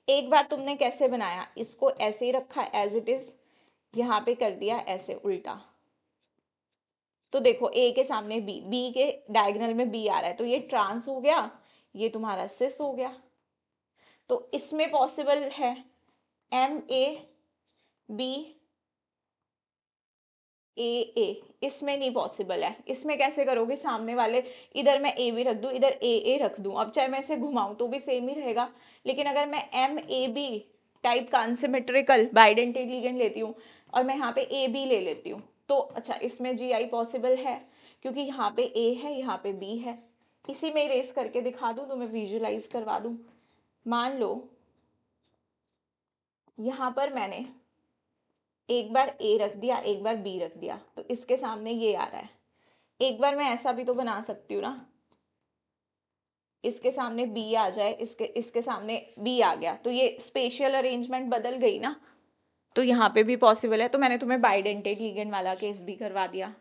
एक बार तुमने कैसे बनाया, इसको ऐसे ही रखा एज इट इज, यहाँ पे कर दिया ऐसे उल्टा, तो देखो ए के सामने बी, बी के डायगोनल में बी आ रहा है, तो ये ट्रांस हो गया, ये तुम्हारा सिस हो गया। तो इसमें पॉसिबल है एम ए बी ए ए, इसमें नहीं पॉसिबल है। इसमें कैसे करोगे, सामने वाले, इधर मैं ए बी रख दूं, इधर ए रख दूं, अब चाहे मैं इसे घुमाऊं तो भी सेम ही रहेगा। लेकिन अगर मैं एम ए बी टाइप का अनसिमेट्रिकल बाइडेंटेट लिगेंड लेती हूँ और मैं यहाँ पे ए बी ले लेती हूँ, तो अच्छा इसमें जी आई पॉसिबल है, क्योंकि यहाँ पे ए है, यहाँ पे बी है। इसी में इरेज करके दिखा दूं, तो मैं विजुलाइज करवा दूं। मान लो यहाँ पर मैंने एक बार ए रख दिया, एक बार बी रख दिया, तो इसके सामने ये आ रहा है। एक बार मैं ऐसा भी तो बना सकती हूँ ना, इसके सामने बी आ जाए, इसके इसके सामने बी आ गया, तो ये स्पेशियल अरेंजमेंट बदल गई ना, तो यहाँ पे भी पॉसिबल है। तो मैंने तुम्हें बाइडेंटेट लिगेंड वाला केस भी करवा दिया।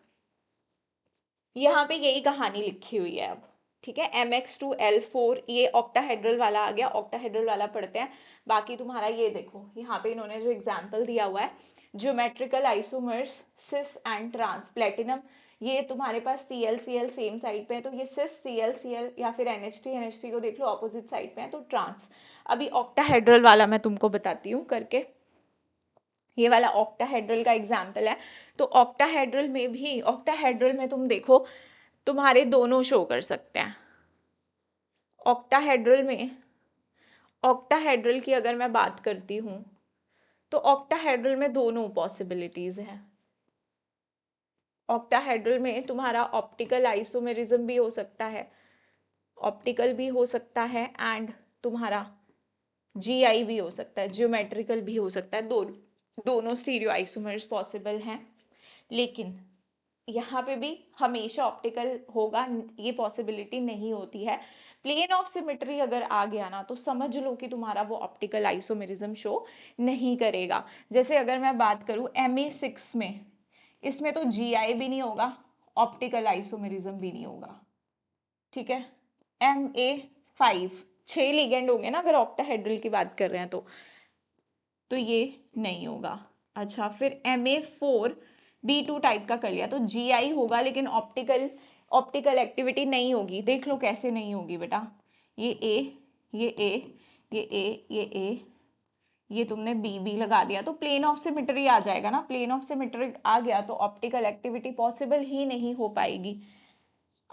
यहाँ पे यही कहानी लिखी हुई है अब, ठीक है। MX2L4 ये ऑक्टाहेड्रल वाला आ गया, ऑक्टाहेड्रल वाला पढ़ते हैं। बाकी तुम्हारा ये देखो, यहाँ पे इन्होंने जो एग्जाम्पल दिया हुआ है, geometrical isomers cis and trans platinum, ये तुम्हारे पास ClCl सेम साइड पे है, तो ये सिस ClCl, या फिर NH3 को देख लो ऑपोजिट साइड पे है, तो ट्रांस। अभी ऑक्टाहेड्रल वाला मैं तुमको बताती हूँ करके, ये वाला ऑक्टाहेड्रल का एग्जाम्पल है। तो ऑक्टाहेड्रल में भी, ऑक्टाहेड्रल में तुम देखो तुम्हारे दोनों शो कर सकते हैं। ऑक्टाहेड्रल में, ऑक्टाहेड्रल की अगर मैं बात करती हूँ, तो ऑक्टाहेड्रल में दोनों पॉसिबिलिटीज हैं। ऑक्टाहेड्रल में तुम्हारा ऑप्टिकल आइसोमेरिज्म भी हो सकता है, ऑप्टिकल भी हो सकता है, एंड तुम्हारा जीआई भी हो सकता है, ज्योमेट्रिकल भी हो सकता है, दोनों स्टीरियो आइसोमर्स पॉसिबल हैं। लेकिन यहाँ पे भी हमेशा ऑप्टिकल होगा, ये पॉसिबिलिटी नहीं होती है। प्लेन ऑफ सिमेट्री अगर आ गया ना, तो समझ लो कि तुम्हारा वो ऑप्टिकल आइसोमेरिज्म शो नहीं करेगा। जैसे अगर मैं बात करूँ MA6 में, इसमें तो जीआई भी नहीं होगा, ऑप्टिकल आइसोमेरिज्म भी नहीं होगा, ठीक है। MA5 6 लिगेंड होंगे ना अगर ऑक्टाहेड्रल की बात कर रहे हैं तो ये नहीं होगा। अच्छा फिर MA4 B2 टाइप का कर लिया, तो GI होगा, लेकिन ऑप्टिकल एक्टिविटी नहीं होगी। देख लो कैसे नहीं होगी बेटा, ये ए, ये ए, ये ए, ये ए, ये तुमने बी लगा दिया, तो प्लेन ऑफ सिमेट्री आ जाएगा ना। प्लेन ऑफ सिमेट्री आ गया तो ऑप्टिकल एक्टिविटी पॉसिबल ही नहीं हो पाएगी।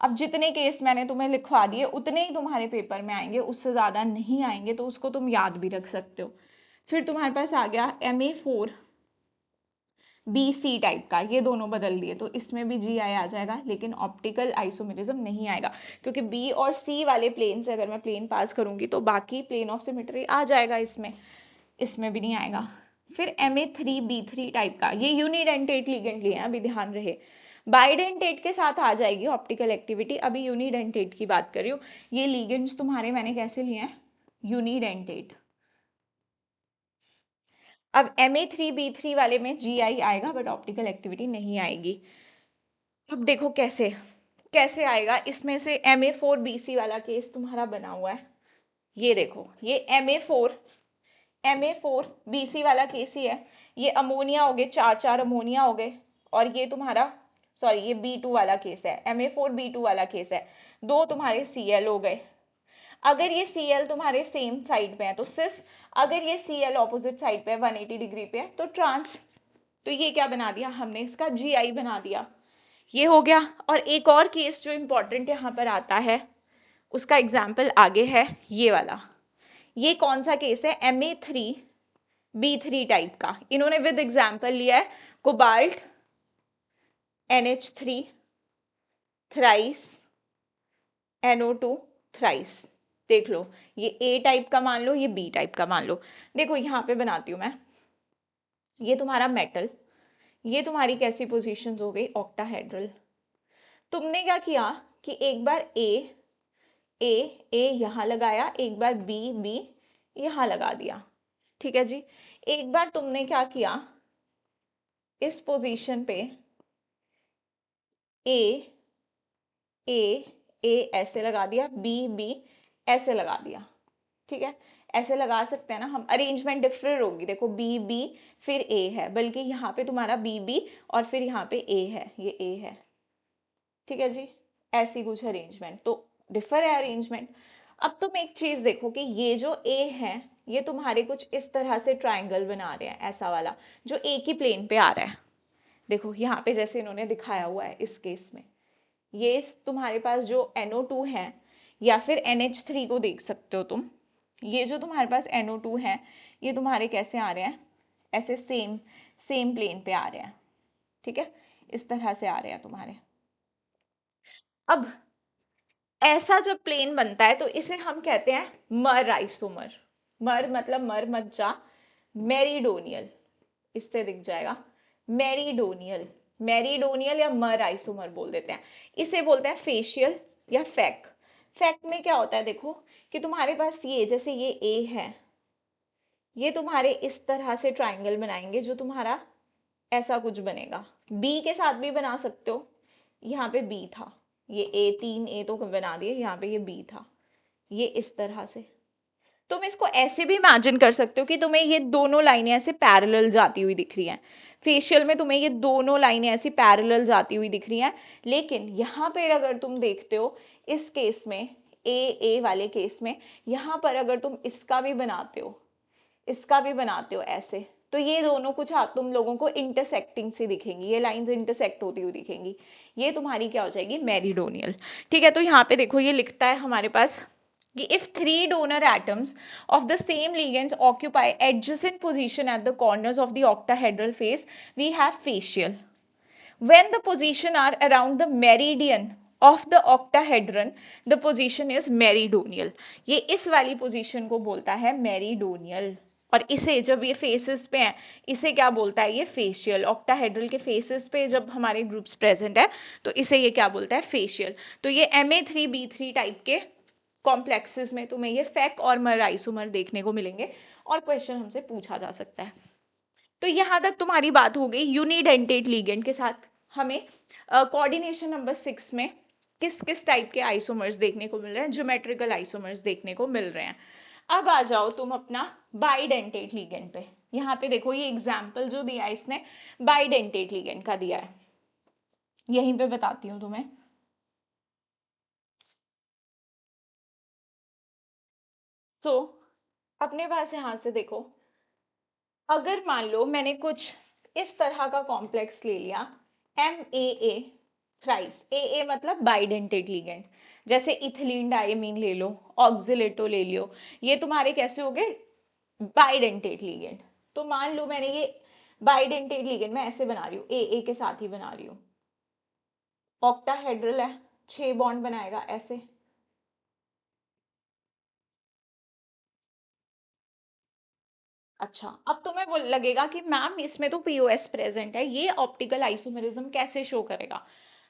अब जितने केस मैंने तुम्हें लिखवा दिए उतने ही तुम्हारे पेपर में आएंगे, उससे ज़्यादा नहीं आएंगे, तो उसको तुम याद भी रख सकते हो। फिर तुम्हारे पास आ गया MA4BC टाइप का, ये दोनों बदल दिए तो इसमें भी GI आ जाएगा, लेकिन ऑप्टिकल आइसोमेरिज्म नहीं आएगा, क्योंकि B और C वाले प्लेन से अगर मैं प्लेन पास करूंगी तो बाकी प्लेन ऑफ सिमेट्री आ जाएगा, इसमें इसमें भी नहीं आएगा। फिर MA3B3 टाइप का, ये यूनिडेंटेट लिगेंड लिए हैं, अभी ध्यान रहे। बाइडेंटेट के साथ आ जाएगी ऑप्टिकल एक्टिविटी, अभी यूनिडेंटेट की बात कर रही हूँ। ये लिगेंड्स तुम्हारे मैंने कैसे लिए हैं, यूनिडेंटेट। अब MA3B3 वाले में GI आएगा बट ऑप्टिकल एक्टिविटी नहीं आएगी। अब देखो कैसे कैसे आएगा, इसमें से MA4BC वाला केस तुम्हारा बना हुआ है, ये देखो, ये MA4BC वाला केस ही है। ये अमोनिया हो गए, चार चार अमोनिया हो गए, और ये तुम्हारा सॉरी ये B2 वाला केस है, MA4B2 वाला केस है, दो तुम्हारे Cl हो गए। अगर ये Cl तुम्हारे सेम साइड पे है तो सिस, अगर ये Cl ऑपोजिट साइड पे है 180 डिग्री पे है तो ट्रांस। तो ये क्या बना दिया हमने, इसका GI बना दिया, ये हो गया। और एक और केस जो इंपॉर्टेंट यहाँ पर आता है, उसका एग्जाम्पल आगे है ये वाला। ये कौन सा केस है, MA3B3 टाइप का, इन्होंने विद एग्जाम्पल लिया है cobalt NH3 thrice NO2 thrice. देख लो, ये A टाइप का मान लो, ये B टाइप का मान लो। देखो यहाँ पे बनाती हूँ मैं, ये तुम्हारा मेटल, ये तुम्हारी कैसी पोजीशंस हो गई, ऑक्टाहेड्रल। तुमने क्या किया कि एक बार ए यहाँ लगाया, एक बार बी यहाँ लगा दिया, ठीक है जी। एक बार तुमने क्या किया, इस पोजीशन पे ए ए ए ऐसे लगा दिया, बी ऐसे लगा दिया, ठीक है। ऐसे लगा सकते हैं ना हम, अरेंजमेंट डिफरेंट होगी, देखो बी फिर ए है, बल्कि यहाँ पे तुम्हारा बी और फिर यहाँ पे ए है, ये ए है, ठीक है जी। ऐसी कुछ अरेंजमेंट तो डिफर है अरेंजमेंट। अब तुम एक चीज देखो कि ये जो ए है, ये तुम्हारे कुछ इस तरह से ट्राइंगल बना रहे हैं, ऐसा वाला जो एक ही प्लेन पे आ रहा है। देखो यहाँ पे जैसे इन्होंने दिखाया हुआ है इस केस में, ये तुम्हारे पास जो NO2 है, या फिर NH3 को देख सकते हो तुम, ये जो तुम्हारे पास NO2 है, ये तुम्हारे कैसे आ रहे हैं, ऐसे सेम सेम प्लेन पे आ रहे हैं, ठीक है, इस तरह से आ रहे हैं तुम्हारे। अब ऐसा जब प्लेन बनता है तो इसे हम कहते हैं मर आइसोमर। मर मतलब मर मत जा, मेरीडोनियल, इससे दिख जाएगा, मेरीडोनियल, मेरीडोनियल या मर आइसोमर बोल देते हैं। इसे बोलते हैं फेशियल या फैक। फैक में क्या होता है, देखो कि तुम्हारे पास ये जैसे ये ए है, ये तुम्हारे इस तरह से ट्राइंगल बनाएंगे जो तुम्हारा ऐसा कुछ बनेगा। बी के साथ भी बना सकते हो, यहाँ पे बी था, ये ए, तीन ए तो बना दिए, यहाँ पे ये बी था, ये इस तरह से। तुम इसको ऐसे भी इमेजिन कर सकते हो कि तुम्हें ये दोनों लाइनें ऐसे पैरेलल जाती हुई दिख रही हैं। फेशियल में तुम्हें ये दोनों लाइनें ऐसी पैरेलल जाती हुई दिख रही हैं, लेकिन यहाँ पर अगर तुम देखते हो इस केस में, ए वाले केस में, यहाँ पर अगर तुम इसका भी बनाते हो, इसका भी बनाते हो ऐसे, तो ये दोनों कुछ तुम लोगों को इंटरसेक्टिंग सी दिखेंगी, ये लाइंस इंटरसेक्ट होती हुई दिखेंगी, ये तुम्हारी क्या हो जाएगी, मेरीडोनियल, ठीक है। तो यहाँ पे देखो ये लिखता है हमारे पास कि if three donor atoms of the same ligands occupy adjacent position at the corners of the octahedral face, we have facial. When the position are around the meridian of the octahedron, the position is meridonial. ये इस वाली position को बोलता है meridional, और इसे जब ये फेसेस पे हैं, इसे क्या बोलता है, ये फेशियल। ऑक्टाहेड्रल के फेसेस पे जब हमारे ग्रुप्स प्रेजेंट है तो इसे ये क्या बोलता है, फेशियल। तो ये MA3B3 टाइप के कॉम्प्लेक्सेस में तुम्हें ये फैक और मर आइसोमर देखने को मिलेंगे, और क्वेश्चन हमसे पूछा जा सकता है। तो यहाँ तक तुम्हारी बात हो गई यूनिडेंटेट लिगेंड के साथ। हमें कोऑर्डिनेशन नंबर 6 में किस किस टाइप के आइसोमर्स देखने को मिल रहे हैं, ज्योमेट्रिकल आइसोमर्स देखने को मिल रहे हैं। अब आ जाओ तुम अपना बाइडेंटेट लिगेंड पे। यहाँ पे देखो ये एग्जाम्पल जो दिया है इसने बाइडेंटेट लिगेंड का दिया है, यहीं पे बताती हूँ तुम्हें। तो अपने पास यहां से देखो, अगर मान लो मैंने कुछ इस तरह का कॉम्प्लेक्स ले लिया, MAA थ्राइस, ए मतलब बाइडेंटेड लिगेंड, जैसे इथिलीन डायमीन ले लो, ऑक्सिलेटो ले लियो, ये तुम्हारे कैसे हो गए, बाइडेंटेड लिगेंड। तो मान लो मैंने ये बाइडेंटेड लिगेंड मैं ऐसे बना रही हूँ, ए के साथ ही बना रही हूँ, ऑक्टाहेड्रल है, 6 बॉन्ड बनाएगा ऐसे। अच्छा, अब तुम्हें वो लगेगा कि मैम इसमें तो पीओएस प्रेजेंट है, ये ऑप्टिकल आइसोमेरिज्म कैसे शो करेगा।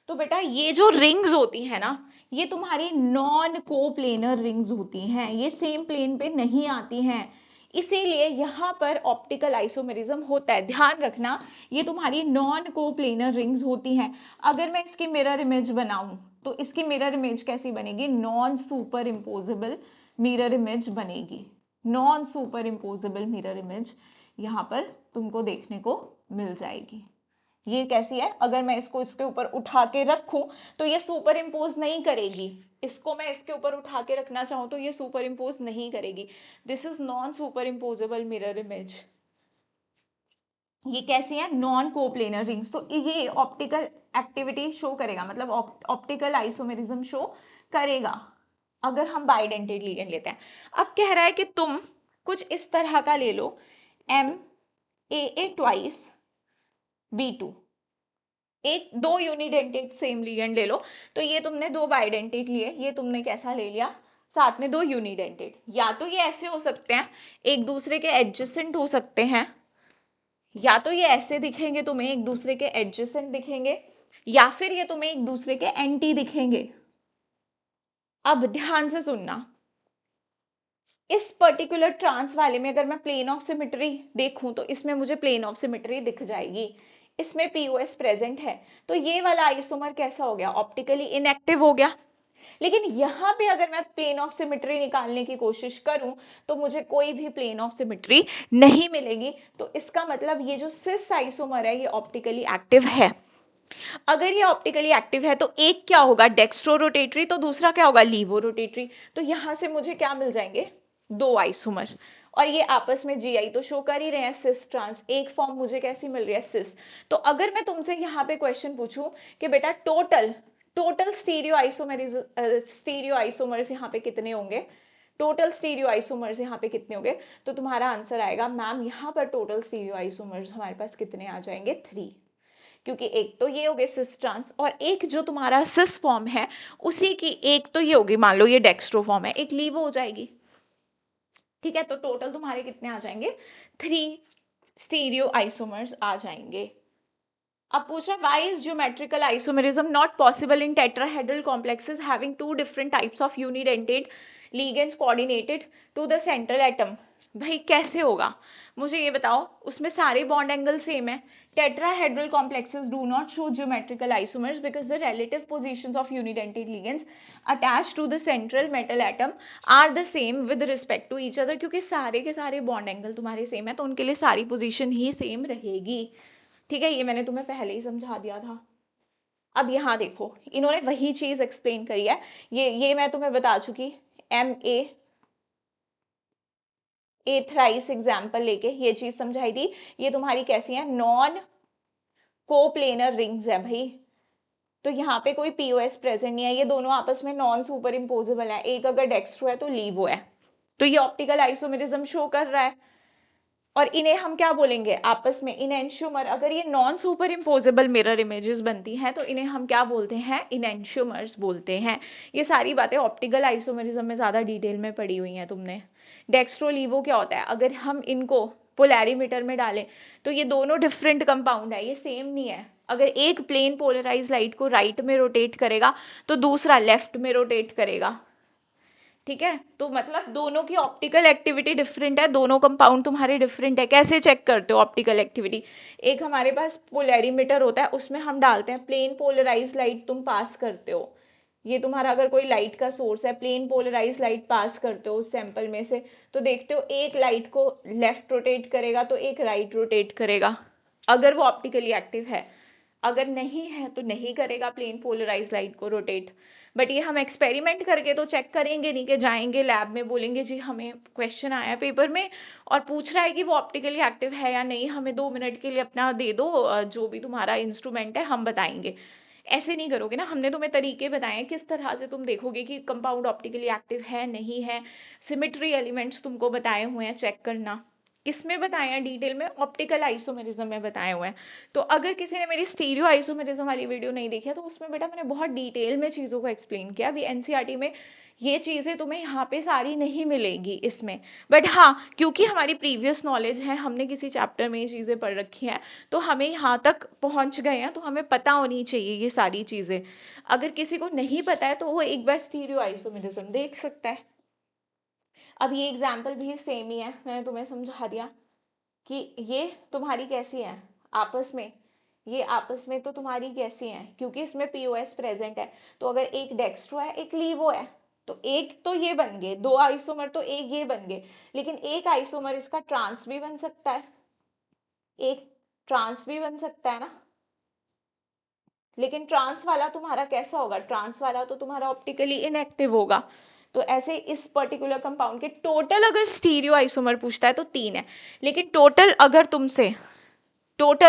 तो बेटा ये जो रिंग्स होती है ना, ये तुम्हारी नॉन कोप्लेनर रिंग्स होती हैं, ये सेम प्लेन पे नहीं आती हैं, इसीलिए यहाँ पर ऑप्टिकल आइसोमेरिज्म होता है। ध्यान रखना, ये तुम्हारी नॉन कोप्लेनर रिंग्स होती हैं। अगर मैं इसकी मिरर इमेज बनाऊं तो इसकी मिरर इमेज कैसी बनेगी, non superimposable mirror image बनेगी। Non superimposable mirror image यहाँ पर तुमको देखने को मिल जाएगी। ये कैसी है, अगर मैं इसको इसके ऊपर उठा के रखूं तो ये सुपर इम्पोज नहीं करेगी, इसको मैं इसके ऊपर उठा के रखना चाहूं तो ये सुपर इम्पोज नहीं करेगी। This is non superimposable mirror image. ये कैसी है, नॉन कोप्लेनर रिंग्स। तो ये ऑप्टिकल एक्टिविटी शो करेगा, मतलब ऑप्टिकल आइसोमेरिज्म शो करेगा अगर हम बाइडेंटेड लिगेंड लेते हैं। अब कह रहा है कि तुम कुछ इस तरह का ले लो, MAA ट्वाइस B2, एक दो यूनिडेंटेड सेम लिगेंड ले लो। तो ये तुमने दो बाइडेंटेड लिए, ये तुमने कैसा ले लिया, साथ में दो यूनिडेंटेड। या तो ये ऐसे हो सकते हैं, एक दूसरे के एडजेसेंट हो सकते हैं, या तो ये ऐसे दिखेंगे तुम्हें, एक दूसरे के एडजेसेंट दिखेंगे, या फिर ये तुम्हें एक दूसरे के एंटी दिखेंगे। अब ध्यान से सुनना, इस पर्टिकुलर ट्रांस वाले में अगर मैं प्लेन ऑफ सिमेट्री देखूं तो इसमें मुझे प्लेन ऑफ सिमेट्री दिख जाएगी, इसमें पीओएस प्रेजेंट है, तो ये वाला आइसोमर कैसा हो गया, ऑप्टिकली इनएक्टिव हो गया। लेकिन यहाँ पे अगर मैं प्लेन ऑफ सिमेट्री निकालने की कोशिश करूं तो मुझे कोई भी प्लेन ऑफ सिमेट्री नहीं मिलेगी। तो इसका मतलब ये जो सिस आइसोमर है ये ऑप्टिकली एक्टिव है। अगर ये ऑप्टिकली एक्टिव है तो एक क्या होगा, डेक्स्ट्रो रोटेटरी, तो दूसरा क्या होगा, लीवो रोटेटरी। तो यहां से मुझे क्या मिल जाएंगे, दो आइसोमर, और ये आपस में जीआई तो शो कर ही रहे हैं, सिस ट्रांस। एक फॉर्म मुझे कैसी मिल रही है, सिस। तो अगर मैं तुमसे यहाँ पे क्वेश्चन पूछूं कि बेटा टोटल टोटल स्टीरियो आइसोमर्स यहाँ पे कितने होंगे, टोटल स्टीरियो आइसोमर्स यहाँ पे कितने होंगे, तो तुम्हारा आंसर आएगा मैम यहाँ पर टोटल स्टीरियो आइसोमर्स हमारे पास कितने आ जाएंगे, 3। क्योंकि एक तो ये हो गए सिस ट्रांस, और एक जो तुम्हारा सिस फॉर्म है उसी की एक तो ये होगी, मान लो ये डेक्स्ट्रो फॉर्म है, एक लीवो हो जाएगी। ठीक है, तो टोटल तुम्हारे कितने आ जाएंगे, 3 स्टीरियो आइसोमर्स आ जाएंगे। अब पूछ रहा है why is geometrical isomerism not possible in tetrahedral complexes having two different types of unidentate ligands coordinated to the central atom. भाई कैसे होगा, मुझे ये बताओ, उसमें सारे बॉन्ड एंगल सेम है। Tetrahedral complexes do not show geometrical isomers because the relative positions of unidentate ligands attached to the central metal atom are the same with respect to each other। क्योंकि सारे के सारे bond angle तुम्हारे same है तो उनके लिए सारी पोजीशन ही सेम रहेगी। ठीक है, ये मैंने तुम्हें पहले ही समझा दिया था। अब यहाँ देखो, इन्होंने वही चीज एक्सप्लेन करी है, ये मैं तुम्हें बता चुकी, MAA थ्राइस एग्जाम्पल लेके ये चीज समझाई थी। ये तुम्हारी कैसी है, नॉन कोप्लेनर रिंग्स है भाई। तो यहाँ पे कोई पीओएस प्रेजेंट नहीं है, ये दोनों आपस में नॉन सुपर इम्पोजेबल है, एक अगर डेक्स्ट्रो है तो लीवो है। तो ये ऑप्टिकल आइसोमेरिज्म शो कर रहा है। और इन्हें हम क्या बोलेंगे आपस में, इनएंशियोमर। अगर ये non superimposable mirror images बनती हैं तो इन्हें हम क्या बोलते हैं, इनएंशियोमर्स बोलते हैं। ये सारी बातें ऑप्टिकल आइसोमेरिज्म में ज़्यादा डिटेल में पढ़ी हुई हैं तुमने। डेक्स्ट्रोलीवो क्या होता है, अगर हम इनको पोलैरीमीटर में डालें तो ये दोनों डिफरेंट कंपाउंड है, ये सेम नहीं है। अगर एक प्लेन पोलराइज लाइट को राइट में रोटेट करेगा तो दूसरा लेफ्ट में रोटेट करेगा। ठीक है, तो मतलब दोनों की ऑप्टिकल एक्टिविटी डिफरेंट है, दोनों कंपाउंड तुम्हारे डिफरेंट है। कैसे चेक करते हो ऑप्टिकल एक्टिविटी, एक हमारे पास पोलैरीमीटर होता है, उसमें हम डालते हैं प्लेन पोलराइज लाइट, तुम पास करते हो। ये तुम्हारा अगर कोई लाइट का सोर्स है, प्लेन पोलराइज लाइट पास करते हो उस सैंपल में से, तो देखते हो एक लाइट को लेफ्ट रोटेट करेगा तो एक राइट रोटेट करेगा, अगर वो ऑप्टिकली एक्टिव है। अगर नहीं है तो नहीं करेगा प्लेन पोलराइज लाइट को रोटेट। बट ये हम एक्सपेरिमेंट करके तो चेक करेंगे नहीं कि जाएंगे लैब में बोलेंगे जी हमें क्वेश्चन आया पेपर में और पूछ रहा है कि वो ऑप्टिकली एक्टिव है या नहीं, हमें 2 मिनट के लिए अपना दे दो जो भी तुम्हारा इंस्ट्रूमेंट है हम बताएंगे। ऐसे नहीं करोगे ना, हमने तुम्हें तरीके बताए हैं किस तरह से तुम देखोगे कि कंपाउंड ऑप्टिकली एक्टिव है नहीं है। सिमेट्री एलिमेंट्स तुमको बताए हुए हैं चेक करना। किसमें बताए हैं डिटेल में? ऑप्टिकल आइसोमेरिज्म में बताए हुए हैं। तो अगर किसी ने मेरी स्टीरियो आइसोमेरिज्म वाली वीडियो नहीं देखी है तो उसमें बेटा मैंने बहुत डिटेल में चीज़ों को एक्सप्लेन किया। अभी एनसीईआरटी में ये चीज़ें तुम्हें यहाँ पे सारी नहीं मिलेंगी इसमें, बट हाँ क्योंकि हमारी प्रीवियस नॉलेज है, हमने किसी चैप्टर में ये चीज़ें पढ़ रखी हैं तो हमें यहाँ तक पहुँच गए हैं, तो हमें पता होनी चाहिए ये सारी चीज़ें। अगर किसी को नहीं पता है तो वो एक बार स्टीरियो आइसोमेरिज्म देख सकता है। अब ये एग्जाम्पल भी सेम ही है, मैंने तुम्हें समझा दिया कि ये तुम्हारी कैसी है आपस में, ये आपस में तो तुम्हारी कैसी है, क्योंकि इसमें पीओएस प्रेजेंट है। तो अगर एक डेक्स्ट्रो है एक लीवो है तो एक तो ये बन गए, दो आइसोमर तो एक ये बन गए, लेकिन एक आइसोमर इसका ट्रांस भी बन सकता है, एक ट्रांस भी बन सकता है ना। लेकिन ट्रांस वाला तुम्हारा कैसा होगा? ट्रांस वाला तो तुम्हारा ऑप्टिकली इनएक्टिव होगा। तो ऐसे इस पर्टिकुलर कंपाउंड के टोटल अगर स्टीरियो आइसोमर पूछता है तो 3 है, लेकिन टोटल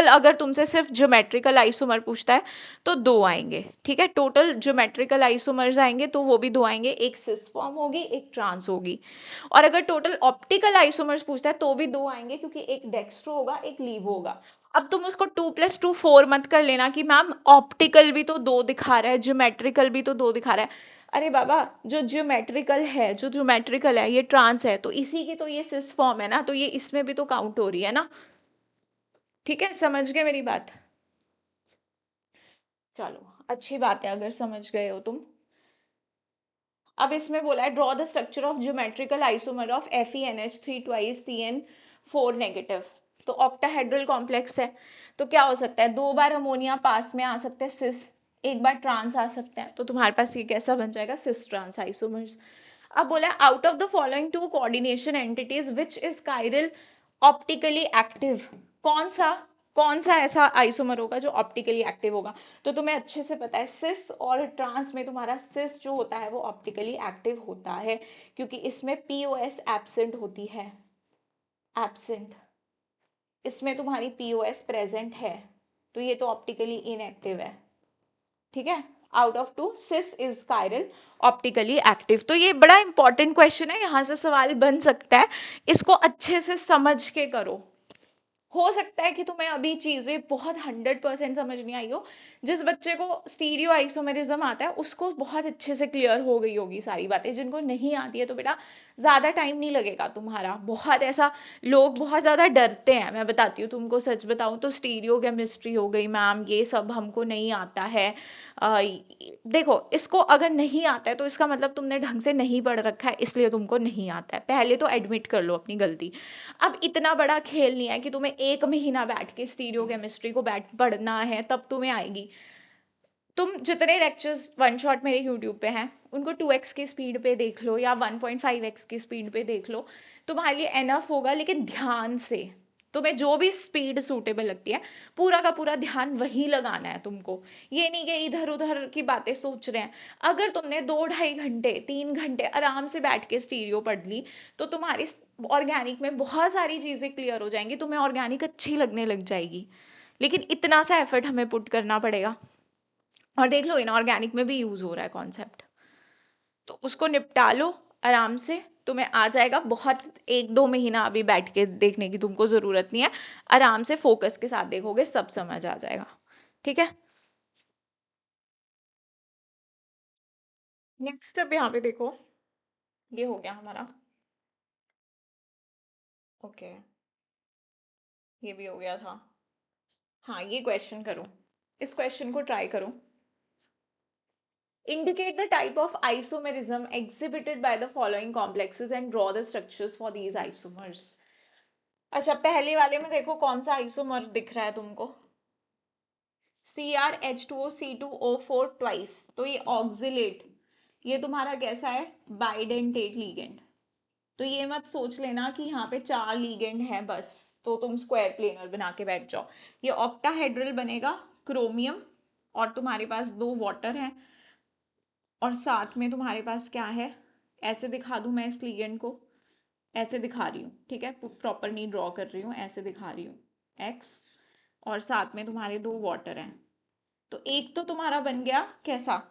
अगर तुमसे सिर्फ ज्योमेट्रिकल आइसोमर पूछता है तो 2 आएंगे। ठीक है, टोटल ज्योमेट्रिकल आइसोमर्स आएंगे तो वो भी 2 आएंगे, एक सिस फॉर्म होगी एक ट्रांस होगी। और अगर टोटल ऑप्टिकल आइसोमर्स पूछता है तो भी 2 आएंगे, क्योंकि एक डेक्स्ट्रो होगा एक लीवो होगा। अब तुम उसको 2+2 4 मत कर लेना कि मैम ऑप्टिकल भी तो 2 दिखा रहा है ज्योमेट्रिकल भी तो 2 दिखा रहा है। अरे बाबा, जो ज्योमेट्रिकल है ये ट्रांस है, तो इसी की तो ये सिस फॉर्म है ना, तो ये इसमें भी तो काउंट हो रही है ना। ठीक है, समझ गए मेरी बात? चलो अच्छी बात है अगर समझ गए हो तुम। अब इसमें बोला है draw the structure of geometrical isomer of FeNH3 twice CN4 negative. तो ऑक्टाहेड्रल कॉम्प्लेक्स है, तो क्या हो सकता है? 2 बार अमोनिया पास में आ सकता है सिस, एक बार ट्रांस आ सकता है, तो तुम्हारे पास ये कैसा बन जाएगा? Cis trans isomers. अब बोला है out of the following two coordination entities which is chiral optically active. कौन सा कौन सा ऐसा आइसोमर होगा जो ऑप्टिकली एक्टिव होगा? तो तुम्हें अच्छे से पता है सिस और ट्रांस में तुम्हारा सिस जो होता है वो ऑप्टिकली एक्टिव होता है, क्योंकि इसमें पीओएस एब्सेंट होती है, एब्सेंट। इसमें तुम्हारी पीओएस प्रेजेंट है, तो ये तो ऑप्टिकली इनएक्टिव है। ठीक है, out of 2 cis is chiral optically active. तो ये बड़ा इंपॉर्टेंट क्वेश्चन है, यहां से सवाल बन सकता है, इसको अच्छे से समझ के करो। हो सकता है कि तुम्हें अभी चीजें बहुत 100% समझ नहीं आई हो। जिस बच्चे को स्टीरियो आइसोमेरिज्म आता है उसको बहुत अच्छे से क्लियर हो गई होगी सारी बातें। जिनको नहीं आती है तो बेटा ज़्यादा टाइम नहीं लगेगा तुम्हारा। बहुत ऐसा लोग बहुत ज़्यादा डरते हैं, मैं बताती हूँ तुमको, सच बताऊँ तो स्टीरियो केमिस्ट्री हो गई मैम ये सब हमको नहीं आता है। देखो, इसको अगर नहीं आता है तो इसका मतलब तुमने ढंग से नहीं पढ़ रखा है, इसलिए तुमको नहीं आता है। पहले तो एडमिट कर लो अपनी गलती। अब इतना बड़ा खेल नहीं है कि तुम्हें 1 महीना बैठ के स्टीरियो केमिस्ट्री को बैठ पढ़ना है तब तुम्हें आएगी। तुम जितने लेक्चर्स वन शॉट मेरे यूट्यूब पे हैं उनको 2x की स्पीड पे देख लो या 1.5x की स्पीड पे देख लो, तुम्हारे लिए एनफ होगा। लेकिन ध्यान से, तुम्हें जो भी स्पीड सूटेबल लगती है पूरा का पूरा ध्यान वही लगाना है तुमको। ये नहीं कि इधर उधर की बातें सोच रहे हैं। अगर तुमने 2 ढाई घंटे 3 घंटे आराम से बैठ के स्टीरियो पढ़ ली तो तुम्हारी ऑर्गेनिक में बहुत सारी चीज़ें क्लियर हो जाएंगी, तुम्हें ऑर्गेनिक अच्छी लगने लग जाएगी। लेकिन इतना सा एफर्ट हमें पुट करना पड़ेगा। और देख लो इनऑर्गेनिक में भी यूज हो रहा है कॉन्सेप्ट, तो उसको निपटा लो आराम से, तुम्हें आ जाएगा। बहुत 1-2 महीना अभी बैठ के देखने की तुमको जरूरत नहीं है, आराम से फोकस के साथ देखोगे सब समझ आ जाएगा। ठीक है, नेक्स्ट अब यहाँ पे देखो, ये हो गया हमारा। ओके, ये भी हो गया था। हाँ, ये क्वेश्चन करो, इस क्वेश्चन को ट्राई करो। Indicate the type of isomerism exhibited by the following complexes and draw the structures for these isomers. अच्छा, पहले वाले में देखो कौन सा आइसोमर दिख रहा है तुमको? CrH2O C2O4 ट्वाइस, तो ये ऑक्सिलेट, ये तुम्हारा कैसा है? Bidentate ligand. तो ये मत सोच लेना कि यहाँ पे 4 लीगेंड है बस, तो तुम स्क्वायर प्लेनर बना के बैठ जाओ। ये ऑक्टाहेड्रल बनेगा, क्रोमियम, और तुम्हारे पास 2 वाटर हैं, और साथ में तुम्हारे पास क्या है? ऐसे दिखा दूं मैं इस लीगेंड को, ऐसे दिखा रही हूँ, ठीक है, प्रॉपर नहीं ड्रॉ कर रही हूँ, ऐसे दिखा रही हूँ, एक्स, और साथ में तुम्हारे 2 वाटर हैं। तो एक तो तुम्हारा बन गया कैसा,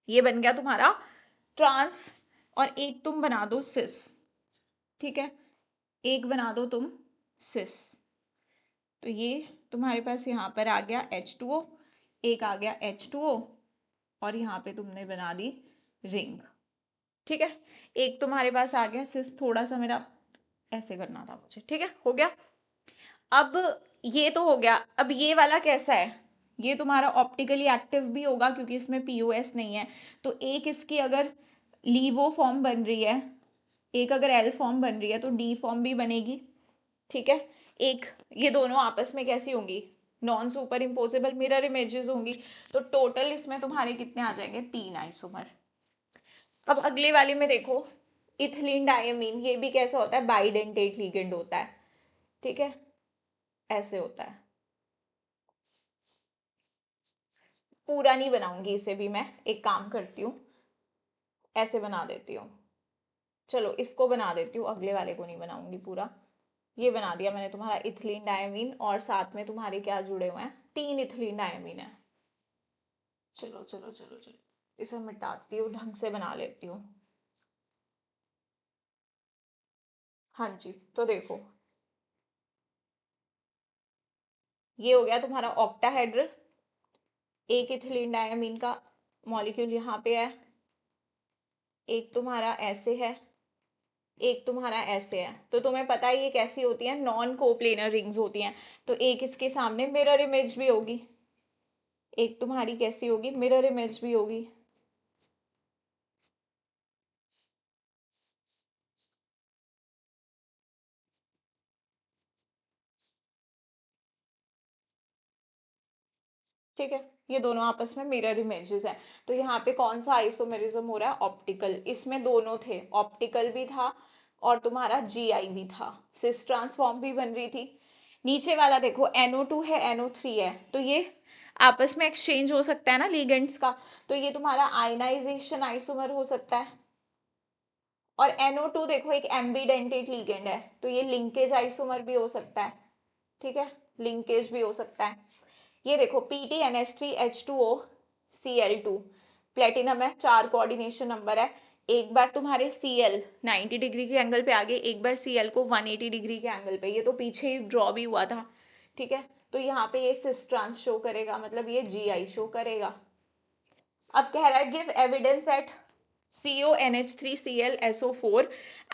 ये बन गया तुम्हारा ट्रांस, और एक तुम बना दो सिस, ठीक है, एक बना दो तुम सिस। तो ये तुम्हारे पास यहाँ पर आ गया H2O, एक आ गया H2O, और यहाँ पे तुमने बना दी रिंग, ठीक है। एक तुम्हारे पास आ गया सिस, थोड़ा सा मेरा ऐसे करना था मुझे, ठीक है, हो गया। अब ये तो हो गया। अब ये वाला कैसा है, ये तुम्हारा ऑप्टिकली एक्टिव भी होगा क्योंकि इसमें पीओएस नहीं है। तो एक इसकी अगर लीवो फॉर्म बन रही है, एक अगर एल फॉर्म बन रही है, तो डी फॉर्म भी बनेगी, ठीक है। एक ये दोनों आपस में कैसी होंगी, non superimposable mirror images होंगी। तो टोटल इसमें तुम्हारे कितने आ जाएंगे, 3 आइसोमर। अब अगले वाले में देखो, इथिलीन डायमीन, ये भी कैसा होता है, बाइडेंटेट लिगेंड होता है, ठीक है, ऐसे होता है। पूरा नहीं बनाऊंगी इसे भी, मैं एक काम करती हूँ, ऐसे बना देती हूँ। चलो इसको बना देती हूँ, अगले वाले को नहीं बनाऊंगी पूरा। ये बना दिया मैंने तुम्हारा इथिलीन डायमीन, और साथ में तुम्हारे क्या जुड़े हुए हैं, 3 इथिलीन डायमीन है। चलो चलो चलो चलो, इसे मिटाती हूँ, ढंग से बना लेती हूँ। हाँ जी, तो देखो ये हो गया तुम्हारा ऑक्टाहेड्रल, एक इथिलीन डायमीन का मॉलिक्यूल यहाँ पे है, एक तुम्हारा ऐसे है, एक तुम्हारा ऐसे है। तो तुम्हें पता है ये कैसी होती है, नॉन कोप्लेनर रिंग्स होती हैं। तो एक इसके सामने मिरर इमेज भी होगी, एक तुम्हारी कैसी होगी, मिरर इमेज भी होगी। ठीक है, ये दोनों आपस में मिरर इमेजेस हैं। तो यहाँ पे कौन सा आइसोमेरिज्म हो रहा है, ऑप्टिकल। इसमें दोनों थे, ऑप्टिकल भी था और तुम्हारा जीआई भी था, सिस ट्रांसफॉर्म भी बन रही थी। नीचे वाला देखो NO2 है, NO3 है, तो ये आपस में एक्सचेंज हो सकता है ना लिगेंड्स का। तो ये तुम्हारा आयनाइजेशन आइसोमर हो सकता है। और NO2 देखो एक एम्बीडेंटेट लिगेंड है, तो ये लिंकेज आइसोमर भी हो सकता है, ठीक है, लिंकेज भी हो सकता है। ये देखो PTNH3H2O Cl2, प्लेटिनम है, 4 कोऑर्डिनेशन नंबर है। एक बार तुम्हारे Cl 90 डिग्री के एंगल पे आगे, एक बार Cl को 180 डिग्री के एंगल पे, ये तो पीछे ही ड्रॉ भी हुआ था, ठीक है। तो यहाँ पे ये सिस ट्रांस शो करेगा, मतलब ये GI शो करेगा। अब कह रहा है give evidence that CONH3ClSO4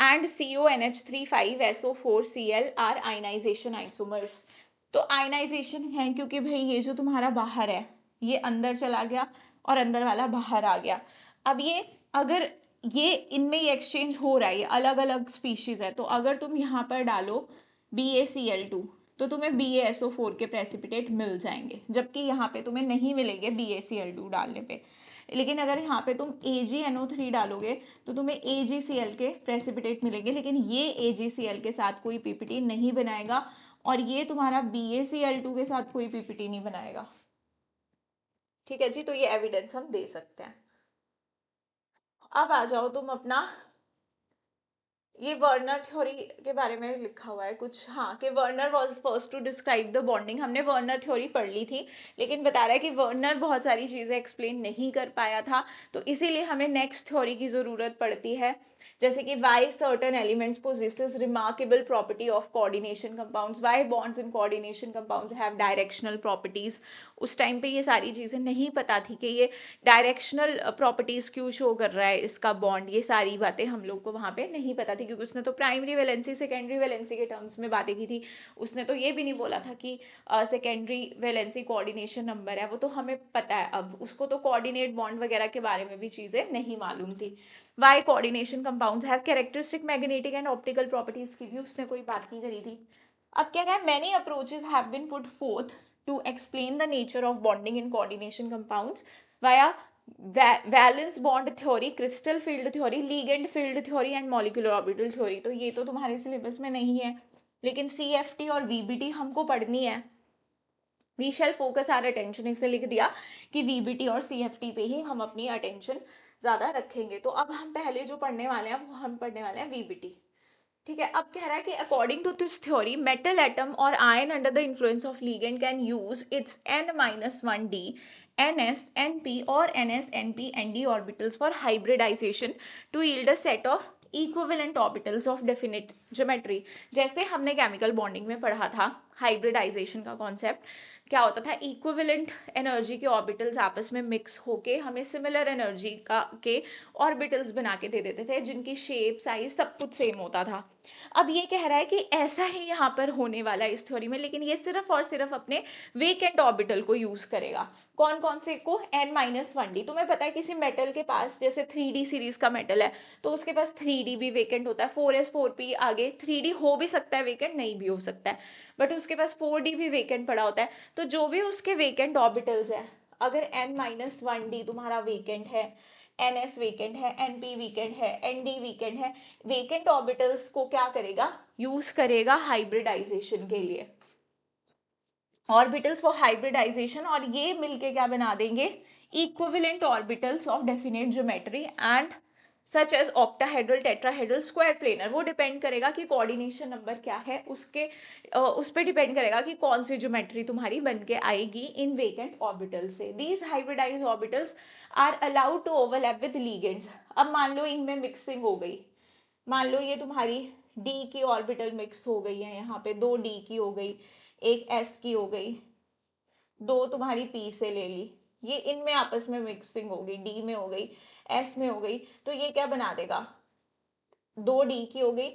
and CONH35SO4Cl are ionization isomers। तो आयनाइजेशन है क्योंकि भाई ये जो तुम्हारा बाहर है ये अंदर चला गया और अंदर वाला बाहर आ गया। अब ये अगर ये इनमें ये एक्सचेंज हो रहा है, ये अलग अलग स्पीशीज है, तो अगर तुम यहाँ पर डालो BaCl2 तो तुम्हें BaSO4 के प्रेसिपिटेट मिल जाएंगे, जबकि यहाँ पे तुम्हें नहीं मिलेंगे BaCl2 डालने पे। लेकिन अगर यहाँ पे तुम AgNO3 डालोगे तो तुम्हें AgCl के प्रेसिपिटेट मिलेंगे, लेकिन ये AgCl के साथ कोई पीपीटी नहीं बनाएगा और ये तुम्हारा BaCl2 के साथ कोई पीपीटी नहीं बनाएगा, ठीक है जी। तो ये एविडेंस हम दे सकते हैं। अब आ जाओ तुम अपना, ये वर्नर थ्योरी के बारे में लिखा हुआ है कुछ, हाँ, कि Werner was first to describe the bonding. हमने वर्नर थ्योरी पढ़ ली थी, लेकिन बता रहा है कि वर्नर बहुत सारी चीज़ें एक्सप्लेन नहीं कर पाया था, तो इसीलिए हमें नेक्स्ट थ्योरी की ज़रूरत पड़ती है। जैसे कि why certain elements possesses remarkable property of coordination compounds, why bonds in coordination compounds have directional properties. उस टाइम पे ये सारी चीज़ें नहीं पता थी कि ये डायरेक्शनल प्रॉपर्टीज क्यों शो कर रहा है इसका बॉन्ड, ये सारी बातें हम लोग को वहाँ पे नहीं पता थी, क्योंकि उसने तो प्राइमरी वैलेंसी सेकेंडरी वैलेंसी के टर्म्स में बातें की थी। उसने तो ये भी नहीं बोला था कि सेकेंडरी वैलेंसी कोऑर्डिनेशन नंबर है, वो तो हमें पता है। अब उसको तो कोऑर्डिनेट बॉन्ड वगैरह के बारे में भी चीज़ें नहीं मालूम थी। Why coordination compounds have characteristic magnetic and optical properties की भी उसने कोई बात नहीं करी थी। अब कह रहा है many approaches have been put forth to explain the nature of bonding in coordination compounds via valence bond theory, crystal field theory, ligand field theory and molecular orbital theory। तो ये तो तुम्हारे सिलेबस में नहीं है, लेकिन CFT और VBT हमको पढ़नी है। We shall focus our attention, इसने लिख दिया कि VBT और CFT पे ही हम अपनी अटेंशन ज़्यादा रखेंगे। तो अब हम पहले जो पढ़ने वाले हैं वो हम पढ़ने वाले हैं VBT। ठीक है, अब कह रहा है कि according to this theory metal atom और ion under the influence of ligand can use its n-1d ns np और ns np nd orbitals for hybridization to yield a set of equivalent orbitals of definite geometry। जैसे हमने chemical bonding में पढ़ा था hybridisation का concept, क्या होता था, इक्विवेलेंट एनर्जी के ऑर्बिटल्स आपस में मिक्स होके हमें सिमिलर एनर्जी का के ऑर्बिटल्स बना के दे देते थे, जिनकी शेप साइज सब कुछ सेम होता था। अब ये कह रहा है कि ऐसा ही यहाँ पर होने वाला है इस थ्योरी में, लेकिन ये सिर्फ और सिर्फ अपने वेकेंट ऑर्बिटल को यूज करेगा। कौन कौन से को, n-1d। तुम्हें पता है किसी मेटल के पास, जैसे 3D सीरीज का मेटल है तो उसके पास 3D भी वेकेंट होता है, 4s 4p आगे 3D हो भी सकता है वेकेंट, नहीं भी हो सकता है, बट उसके पास 4D भी वेकेंट पड़ा होता है। तो जो भी उसके वेकेंट ऑर्बिटल्स है, अगर n-1d तुम्हारा वेकेंट है, ns वेकेंट है, np वीकेंट है, nd वीकेंट है, वेकेंट ऑर्बिटल्स को क्या करेगा, यूज करेगा हाइब्रिडाइजेशन के लिए, ऑर्बिटल्स फॉर हाइब्रिडाइजेशन, और ये मिलके क्या बना देंगे, equivalent orbitals of definite geometry and such as octahedral, tetrahedral, square planar. वो डिपेंड करेगा कि कोऑर्डिनेशन नंबर क्या है, उसके उस पर डिपेंड करेगा कि कौन सी ज्योमेट्री तुम्हारी बन के आएगी इन वेकेंट ऑर्बिटल से। These hybridise orbitals are allowed to overlap with ligands. अब मान लो इनमें मिक्सिंग हो गई, मान लो ये तुम्हारी डी की ऑर्बिटल मिक्स हो गई है, यहाँ पे 2d की हो गई, एक s की हो गई, दो तुम्हारी पी से ले ली, ये इनमें आपस में मिक्सिंग हो गई, डी में हो गई, एस में हो गई, तो ये क्या बना देगा, 2d की हो गई,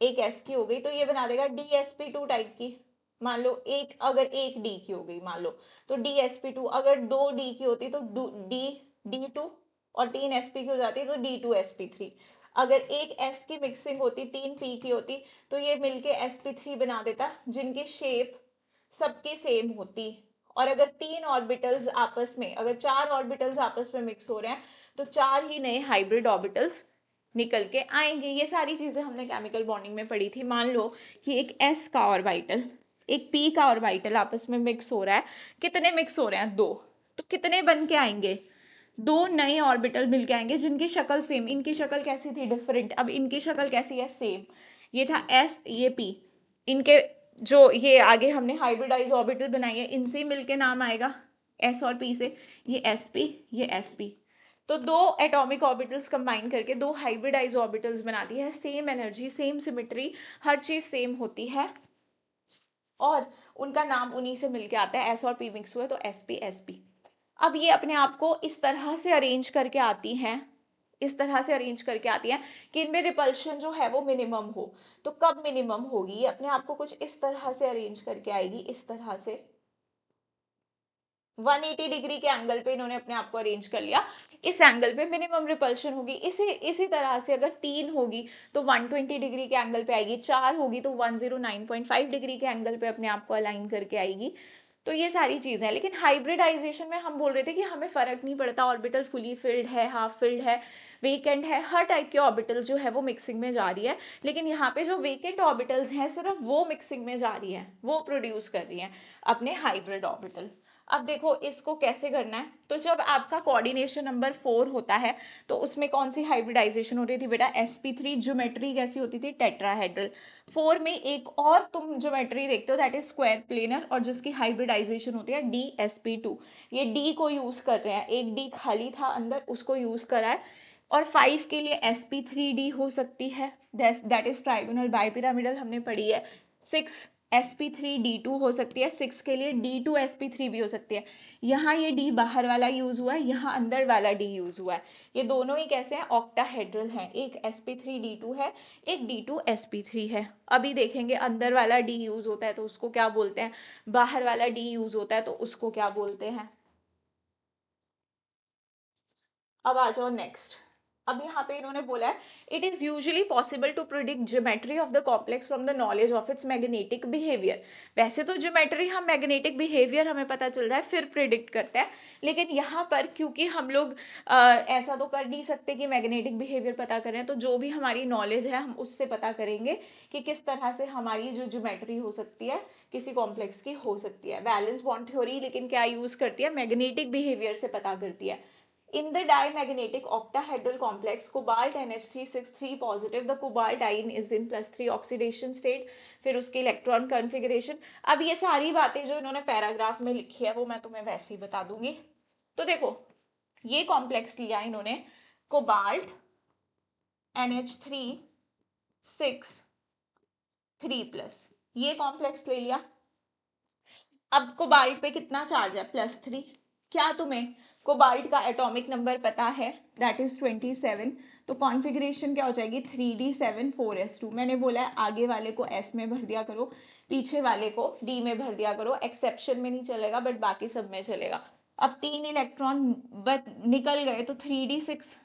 एक एस की हो गई, तो ये बना देगा DsP2 टाइप की। मान लो एक, अगर एक डी की हो गई मान लो, तो DsP2, अगर 2d की होती तो डी D2, और 3sp की हो जाती तो D2sp3। अगर एक s की मिक्सिंग होती, 3p की होती, तो ये मिलके sp3 बना देता, जिनकी शेप सबकी सेम होती। और अगर तीन ऑर्बिटल्स आपस में, अगर चार ऑर्बिटल्स आपस में मिक्स हो रहे हैं, तो चार ही नए हाइब्रिड ऑर्बिटल्स निकल के आएंगे। ये सारी चीजें हमने केमिकल बॉन्डिंग में पढ़ी थी। मान लो कि एक s का ऑर्बिटल, एक p का ऑर्बिटल आपस में मिक्स हो रहा है, कितने मिक्स हो रहे हैं, दो, तो कितने बन के आएंगे, दो नए ऑर्बिटल मिलके आएंगे जिनकी शक्ल सेम। इनकी शक्ल कैसी थी, डिफरेंट, अब इनकी शक्ल कैसी है, सेम। ये था s, ये p, इनके जो ये आगे हमने हाइब्रिडाइज ऑर्बिटल बनाई है, इनसे ही मिलके नाम आएगा s और p से, ये sp, ये sp। तो दो एटॉमिक ऑर्बिटल्स कंबाइन करके दो हाइब्रिडाइज ऑर्बिटल्स बनाती है, सेम एनर्जी, सेम सिमेट्री, हर चीज सेम होती है, और उनका नाम उन्हीं से मिलके आता है, s और p मिक्स हुए तो sp sp। अब ये अपने आप को इस तरह से अरेंज करके आती हैं, इस तरह से अरेंज करके आती हैं कि इनमें रिपल्शन जो है वो मिनिमम हो। तो कब मिनिमम होगी, ये अपने आप को कुछ इस तरह से अरेंज करके आएगी, इस तरह से 180 डिग्री के एंगल पे इन्होंने अपने आप को अरेंज कर लिया, इस एंगल पे मिनिमम रिपल्शन होगी। इसी तरह से अगर तीन होगी तो 120 डिग्री के एंगल पे आएगी, चार होगी तो 109.5 डिग्री के एंगल पे अपने आप को अलाइन करके आएगी। तो ये सारी चीजें हैं, लेकिन हाइब्रिडाइजेशन में हम बोल रहे थे कि हमें फर्क नहीं पड़ता ऑर्बिटल फुली फिल्ड है, हाफ फिल्ड है, वेकेंट है, हर टाइप के ऑर्बिटल जो है वो मिक्सिंग में जा रही है। लेकिन यहाँ पे जो वेकेंट ऑर्बिटल्स हैं सिर्फ वो मिक्सिंग में जा रही है, वो प्रोड्यूस कर रही हैं अपने हाइब्रिड ऑर्बिटल। अब देखो इसको कैसे करना है, तो जब आपका कोऑर्डिनेशन नंबर 4 होता है तो उसमें कौन सी हाइब्रिडाइजेशन हो रही थी बेटा, sp3, ज्योमेट्री कैसी होती थी, टेट्राहेड्रल। 4 में एक और तुम ज्योमेट्री देखते हो, दैट इज स्क्वायर प्लेनर, और जिसकी हाइब्रिडाइजेशन होती है DsP2। ये D को यूज कर रहे हैं, एक D खाली था अंदर, उसको यूज करा है। और 5 के लिए sp3d हो सकती है, दैट इज ट्राइगोनल बाइपिरामिडल, हमने पढ़ी है। 6 sp3d2 हो सकती है, 6 के लिए d2sp3 भी हो सकती है। यहाँ ये d बाहर वाला यूज हुआ है, यहाँ अंदर वाला d यूज हुआ है। ये दोनों ही कैसे हैं, ऑक्टाहेड्रल हैं, एक sp3d2 है, एक d2sp3 है। अभी देखेंगे अंदर वाला d यूज होता है तो उसको क्या बोलते हैं, बाहर वाला d यूज होता है तो उसको क्या बोलते हैं। अब आ जाओ नेक्स्ट। अब यहाँ पे इन्होंने बोला है it is usually possible to predict geometry of the complex from the knowledge of its magnetic behaviour. वैसे तो ज्योमेट्री हम मैग्नेटिक बिहेवियर हमें पता चल रहा है फिर प्रिडिक्ट करते हैं, लेकिन यहाँ पर क्योंकि हम लोग ऐसा तो कर नहीं सकते कि मैग्नेटिक बिहेवियर पता करें, तो जो भी हमारी नॉलेज है हम उससे पता करेंगे कि किस तरह से हमारी जो ज्योमेट्री हो सकती है किसी कॉम्प्लेक्स की हो सकती है। बैलेंस बॉन्ड थ्योरी लेकिन क्या यूज करती है, मैग्नेटिक बिहेवियर से पता करती है। In the diamagnetic octahedral complex cobalt NH3 6 3 positive, the cobalt ion is in +3 oxidation state. फिर उसकी इलेक्ट्रॉन कॉन्फ़िगरेशन. अब ये सारी बातें जो इन्होंने पैराग्राफ में लिखी है वो मैं तुम्हें वैसे ही बता दूंगी. तो देखो ये कॉम्प्लेक्स लिया इन्होंने कोबाल्ट NH3 6 3+, ये कॉम्प्लेक्स ले लिया. अब कोबाल्ट पे कितना चार्ज है? +3. क्या तुम्हें कोबाल्ट का एटॉमिक नंबर पता है? That is 27. तो कॉन्फ़िगरेशन क्या हो जाएगी? 3d7 4s2. मैंने बोला है आगे वाले को s में भर दिया करो, पीछे वाले को d में भर दिया करो. एक्सेप्शन में नहीं चलेगा बट बाकी सब में चलेगा. अब 3 इलेक्ट्रॉन निकल गए तो 3d6.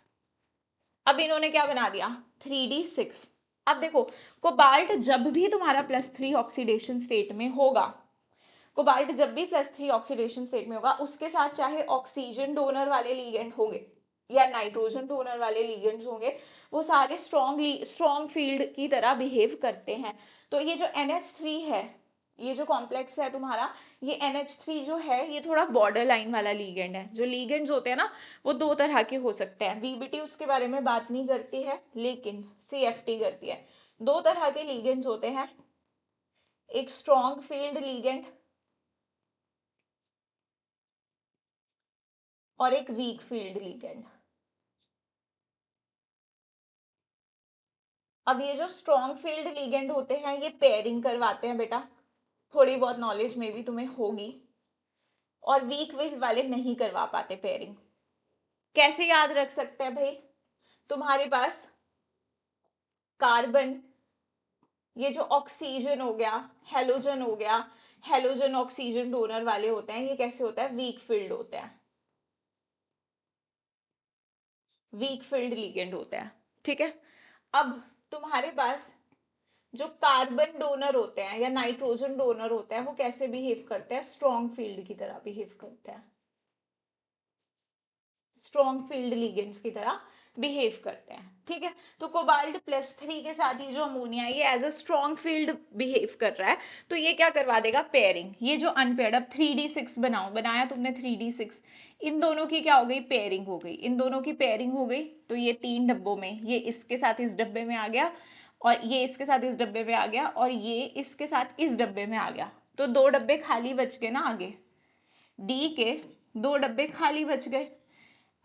अब इन्होंने क्या बना दिया? 3d6. अब देखो कोबाल्ट जब भी तुम्हारा +3 ऑक्सीडेशन स्टेट में होगा, कोबाल्ट जब भी +3 ऑक्सीडेशन स्टेट में होगा, उसके साथ चाहे ऑक्सीजन डोनर वाले लीगेंड होंगे या नाइट्रोजन डोनर वाले लीगेंड्स होंगे, वो सारे स्ट्रॉन्ग फील्ड की तरह बिहेव करते हैं. तो ये जो NH3 है, ये जो कॉम्प्लेक्स है तुम्हारा, ये NH3 जो है ये थोड़ा बॉर्डर लाइन वाला लीगेंड है. जो लीगेंड्स होते हैं ना वो दो तरह के हो सकते हैं. VBT उसके बारे में बात नहीं करती है लेकिन CFT करती है. दो तरह के लीगेंड्स होते हैं, एक स्ट्रॉन्ग फील्ड लीगेंड और एक वीक फील्ड लीगेंड. अब ये जो स्ट्रॉन्ग फील्ड लीगेंड होते हैं ये पेयरिंग करवाते हैं बेटा, थोड़ी बहुत नॉलेज में भी तुम्हें होगी. और वीक फील्ड वाले नहीं करवा पाते पेयरिंग. कैसे याद रख सकते हैं भाई? तुम्हारे पास कार्बन, ये जो ऑक्सीजन हो गया, हेलोजन हो गया, हेलोजन ऑक्सीजन डोनर वाले होते हैं, ये कैसे होता है? वीक फील्ड होते हैं, वीक फील्ड लीगेंड होते हैं. ठीक है. अब तुम्हारे पास जो कार्बन डोनर होते हैं या नाइट्रोजन डोनर होते हैं वो कैसे बिहेव करते हैं? स्ट्रॉन्ग फील्ड की तरह बिहेव करते हैं, स्ट्रॉन्ग फील्ड लिगेंड्स की तरह बिहेव करते हैं. ठीक है. तो कोबाल्ट +3 के साथ ये जो अमोनिया है ये as a strong field behave कर रहा है. तो ये क्या करवा देगा? पेयरिंग. ये जो अनपेयर्ड, अब 3d6 बनाया तुमने 3d6, इन दोनों की क्या हो गई? पेयरिंग हो गई. इन दोनों की पेयरिंग हो गई तो ये 3 डब्बों में, ये इसके साथ इस डब्बे में आ गया और ये इसके साथ इस डब्बे में आ गया और ये इसके साथ इस डब्बे में आ गया. तो 2 डब्बे खाली बच गए ना आगे, डी के 2 डब्बे खाली बच गए.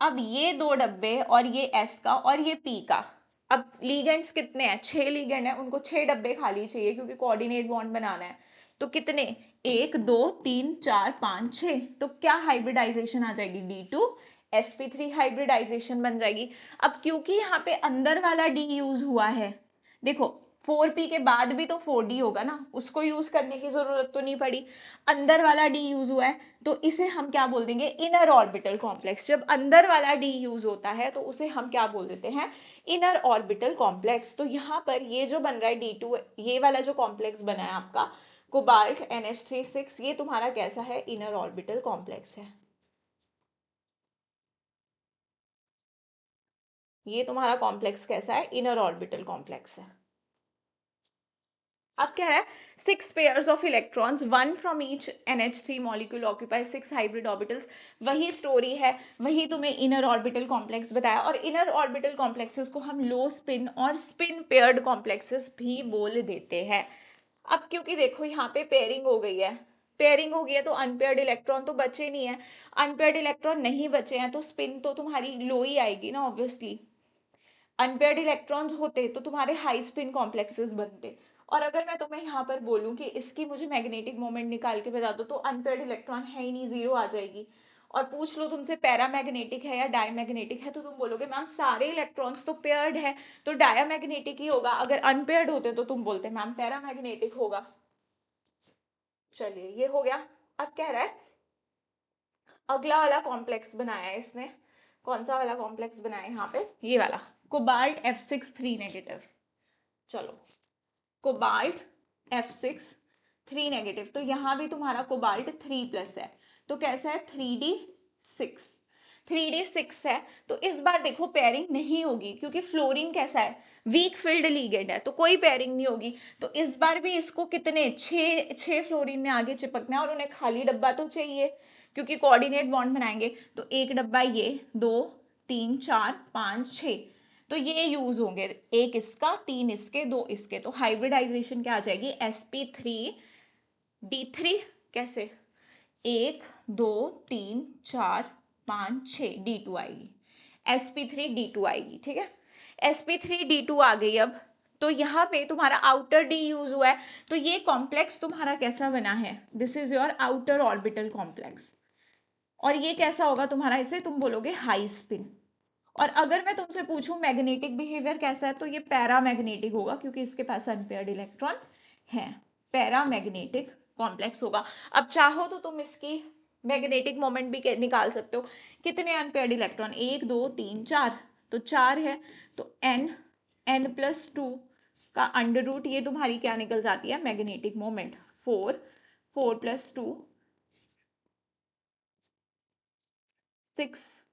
अब ये 2 डब्बे और ये S का और ये P का, अब लीगेंड्स कितने हैं? 6 लीगेंड है, उनको 6 डब्बे खाली चाहिए क्योंकि कोऑर्डिनेट बॉन्ड बनाना है. तो कितने? 1 2 3 4 5 6. तो क्या हाइब्रिडाइजेशन आ जाएगी? D2sp3 हाइब्रिडाइजेशन बन जाएगी. अब क्योंकि यहाँ पे अंदर वाला D यूज हुआ है, देखो 4p के बाद भी तो 4d होगा ना, उसको यूज करने की जरूरत तो नहीं पड़ी. अंदर वाला d यूज हुआ है तो इसे हम क्या बोल देंगे? Inner orbital complex. जब अंदर वाला d यूज होता है तो उसे हम क्या बोल देते हैं? Inner orbital complex. तो यहाँ पर ये जो बन रहा है D2, ये वाला जो कॉम्प्लेक्स बना है आपका कोबाल्ट NH3 6, ये तुम्हारा कैसा है? इनर ऑर्बिटल कॉम्प्लेक्स है. ये तुम्हारा कॉम्प्लेक्स कैसा है? इनर ऑर्बिटल कॉम्प्लेक्स है. अब कह रहा है 6 pairs of electrons 1 from each NH3 molecule occupy 6 hybrid orbitals. वही स्टोरी है, वही तुम्हें इनर ऑर्बिटल कॉम्प्लेक्स बताया. और इनर ऑर्बिटल कॉम्प्लेक्सेस को हम लो स्पिन और स्पिन पेयर्ड कॉम्प्लेक्सेस भी बोल देते हैं. अब क्योंकि देखो यहाँ पे पेयरिंग हो गई है, पेयरिंग हो गई है तो अनपेयर्ड इलेक्ट्रॉन तो बचे नहीं है. अनपेयर्ड इलेक्ट्रॉन नहीं बचे हैं तो स्पिन तो तुम्हारी लो ही आएगी ना ऑब्वियसली. अनपेयर्ड इलेक्ट्रॉन्स होते तो तुम्हारे हाई स्पिन कॉम्प्लेक्सेस बनते. और अगर मैं तुम्हें यहाँ पर बोलूँ कि इसकी मुझे मैग्नेटिक मोमेंट निकाल के बता दो तो अनपेयर्ड इलेक्ट्रॉन है ही नहीं, जीरो आ जाएगी. और पूछ लो तुमसे पैरामैग्नेटिक है या डायमैग्नेटिक है तो तुम बोलोगे मैम सारे इलेक्ट्रॉन्स तो पेयर्ड है तो डायमैग्नेटिक ही होगा. अगर अनपेयर्ड होते तो तुम बोलते मैम पैरामैग्नेटिक होगा. चलिए ये हो गया. अब कह रहा है अगला वाला कॉम्प्लेक्स बनाया है इसने. कौन सा वाला कॉम्प्लेक्स बनाया है यहाँ पे? ये वाला कोबाल्ट F6 3 नेगेटिव. चलो कोबाल्ट F6 3 नेगेटिव. तो यहाँ भी तुम्हारा कोबाल्ट 3+ है. तो कैसा है? 3d6. 3d6 है तो इस बार देखो पेयरिंग नहीं होगी क्योंकि फ्लोरीन कैसा है? वीक फील्ड लीगेंड है तो कोई पेयरिंग नहीं होगी. तो इस बार भी इसको कितने? 6 फ्लोरीन ने आगे चिपकना है और उन्हें खाली डब्बा तो चाहिए. क्योंकि कोऑर्डिनेट बॉन्ड बनाएंगे तो एक डब्बा ये, 2 3 4 5 6, तो ये यूज होंगे, एक इसका, 3 इसके, 2 इसके, तो हाइब्रिडाइजेशन क्या आ जाएगी, sp3d3, कैसे, 1 2 3 4 5 6 d2 आएगी, sp3d2 आएगी, ठीक है। sp3d2 आ गई अब, तो यहाँ पे तुम्हारा आउटर डी यूज हुआ है, तो ये कॉम्प्लेक्स तुम्हारा कैसा बना है, this is your outer orbital complex, और ये कैसा होगा तुम्हारा, इसे तुम बोलोगे हाई स्पिन। और अगर मैं तुमसे पूछूं मैग्नेटिक बिहेवियर कैसा है, तो ये पैरामैग्नेटिक होगा, क्योंकि इसके पास अनपेयर्ड इलेक्ट्रॉन है, पैरामैग्नेटिक कॉम्प्लेक्स होगा। अब चाहो तो तुम इसकी मैग्नेटिक मोमेंट भी निकाल सकते हो, कितने अनपेयर्ड इलेक्ट्रॉन, 1 2 3 4, तो 4 है, तो n+2 का अंडर रूट, ये तुम्हारी क्या निकल जाती है, मैग्नेटिक मोमेंट, 4 + 2 6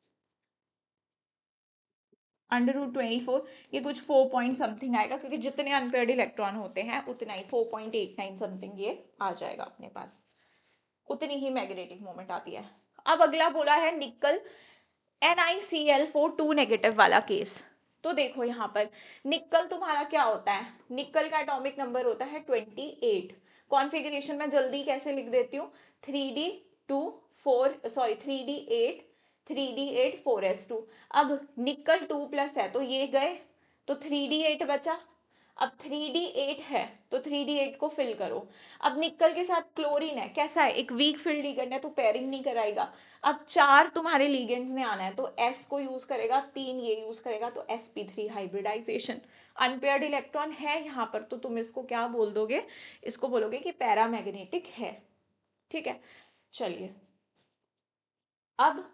√24, ये कुछ 4 पॉइंट समथिंग आएगा, क्योंकि जितने अनपेयर्ड इलेक्ट्रॉन होते हैं उतना ही 4.89 समथिंग ये आ जाएगा अपने पास, उतनी ही मैग्नेटिक मोमेंट आती है। अब अगला बोला है निकल NiCl4 2 नेगेटिव वाला केस। तो देखो यहाँ पर निकल तुम्हारा क्या होता है, निकल का एटॉमिक नंबर होता है 28। कॉन्फ़िगरेशन में जल्दी कैसे लिख देती हूँ, 3d2 4 sorry 3d8 3d8 4s2। अब निकल 2+ है तो ये गए, तो 3d8 बचा, अब 3d8 है तो 3d8 को फिल करो। अब निकल के साथ क्लोरीन है, कैसा है, एक वीक फील्ड लिगेंड है, तो पेयरिंग नहीं कराएगा। अब 4 तुम्हारे लिगेंड्स ने आना है, तो S को यूज करेगा, 3 ये यूज करेगा, तो sp3 हाइब्रिडाइजेशन। अनपेयर्ड इलेक्ट्रॉन है यहाँ पर, तो तुम इसको क्या बोल दोगे, इसको बोलोगे कि पैरामैग्नेटिक है, ठीक है। चलिए अब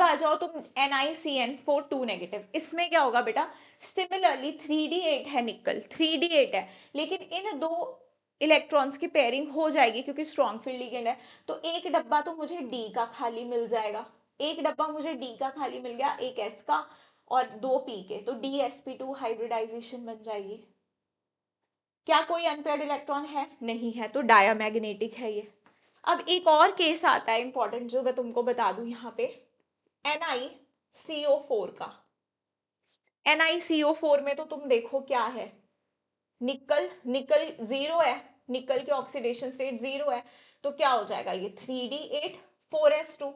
आ जाओ तुम NiCN4 2 नेगेटिव, इसमें क्या होगा बेटा, सिमिलरली 3d8 है, निकल 3d8 है, लेकिन इन दो इलेक्ट्रॉन्स की पेयरिंग हो जाएगी क्योंकि स्ट्रॉन्ग फील्ड लिगेंड है, तो एक डब्बा तो मुझे D का खाली मिल जाएगा, एक डब्बा मुझे D का खाली मिल गया, एक S का और 2 P के, तो DsP2 हाइब्रिडाइजेशन बन जाएगी। क्या कोई अनपेयर्ड इलेक्ट्रॉन है, नहीं है, तो डायामैग्नेटिक है ये। अब एक और केस आता है इंपॉर्टेंट, जो मैं तुमको बता दूं यहाँ पे, NiCO4 का। NiCO4 में तो तुम देखो क्या है, निकल निकल 0 है, निकल के ऑक्सीडेशन स्टेट 0 है, तो क्या हो जाएगा ये 3d8 4s2।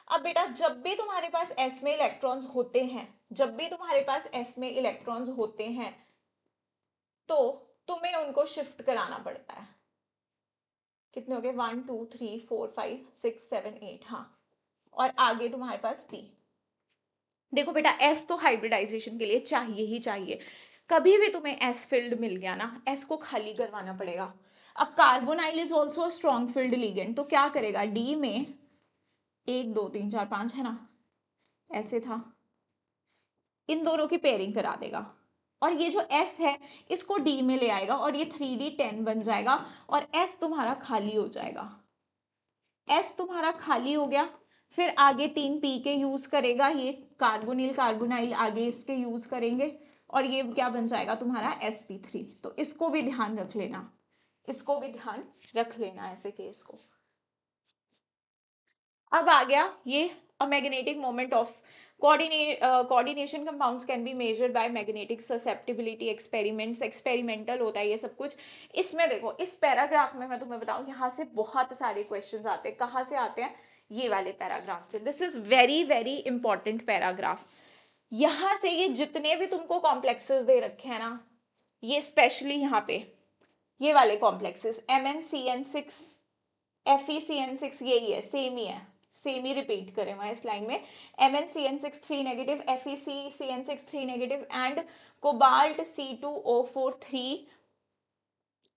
अब बेटा जब भी तुम्हारे पास s में इलेक्ट्रॉन्स होते हैं, जब भी तुम्हारे पास s में इलेक्ट्रॉन्स होते हैं, तो तुम्हें उनको शिफ्ट कराना पड़ता है। कितने हो गए, 1 2 3 4 5 6 7 8, हाँ, और आगे तुम्हारे पास P। देखो बेटा S तो हाइब्रिडाइजेशन के लिए चाहिए ही चाहिए, कभी भी तुम्हें S फील्ड मिल गया ना, S को खाली करवाना पड़ेगा। अब carbonyl is also strong field ligand, तो क्या करेगा, D में 1 2 3 4 5 है ना, ऐसे था, इन दोनों की पेयरिंग करा देगा, और ये जो S है इसको D में ले आएगा, और ये 3d10 बन जाएगा, और S तुम्हारा खाली हो जाएगा। S तुम्हारा खाली हो गया, फिर आगे 3 P के यूज करेगा, ये कार्बोनिल कार्बोनाइल आगे इसके यूज करेंगे, और ये क्या बन जाएगा तुम्हारा sp3। तो इसको भी ध्यान रख लेना, इसको भी ध्यान रख लेना ऐसे केस को। अब आ गया ये a magnetic moment of coordination compounds can be measured by magnetic susceptibility experiments, experimental होता है ये सब कुछ। इसमें देखो इस पैराग्राफ में मैं तुम्हें बताऊं, यहाँ से बहुत सारे क्वेश्चंस आते हैं, कहाँ से आते हैं, ये वाले पैराग्राफ से। This is very very important paragraph. यहाँ से ये जितने भी तुमको कॉम्प्लेक्सेस दे रखे हैं ना, ये स्पेशली यहाँ पे ये वाले कॉम्प्लेक्सेस MnCN6 FeCN6 यही है, सेम ही है, सेम ही रिपीट करें वहां इस लाइन में, MnCN6 3 negative, FeCN6 3 negative and cobalt C2O4 3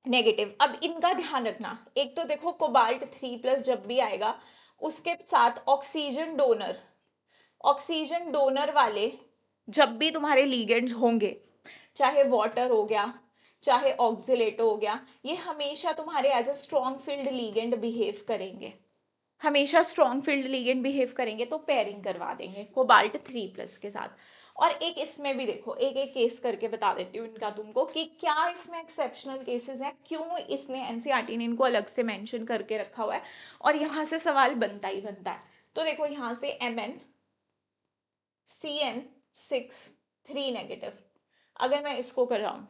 negative. अब इनका ध्यान रखना, एक तो देखो कोबाल्ट 3+ जब भी आएगा उसके साथ ऑक्सीजन डोनर वाले जब भी तुम्हारे लीगेंड्स होंगे, चाहे वाटर हो गया चाहे ऑक्सिलेटो हो गया, ये हमेशा तुम्हारे as a strong field ligand behave करेंगे, हमेशा स्ट्रॉन्ग फील्ड लीगेंड बिहेव करेंगे, तो पेयरिंग करवा देंगे कोबाल्ट 3+ के साथ। और एक इसमें भी देखो, एक एक केस करके बता देती हूँ इनका तुमको कि क्या इसमें एक्सेप्शनल केसेस हैं, क्यों इसने एनसीईआरटी ने इनको अलग से मेंशन करके रखा हुआ है, और यहाँ से सवाल बनता ही बनता है। तो देखो यहाँ से MnCN6 3 नेगेटिव, अगर मैं इसको कर रहा हूँ,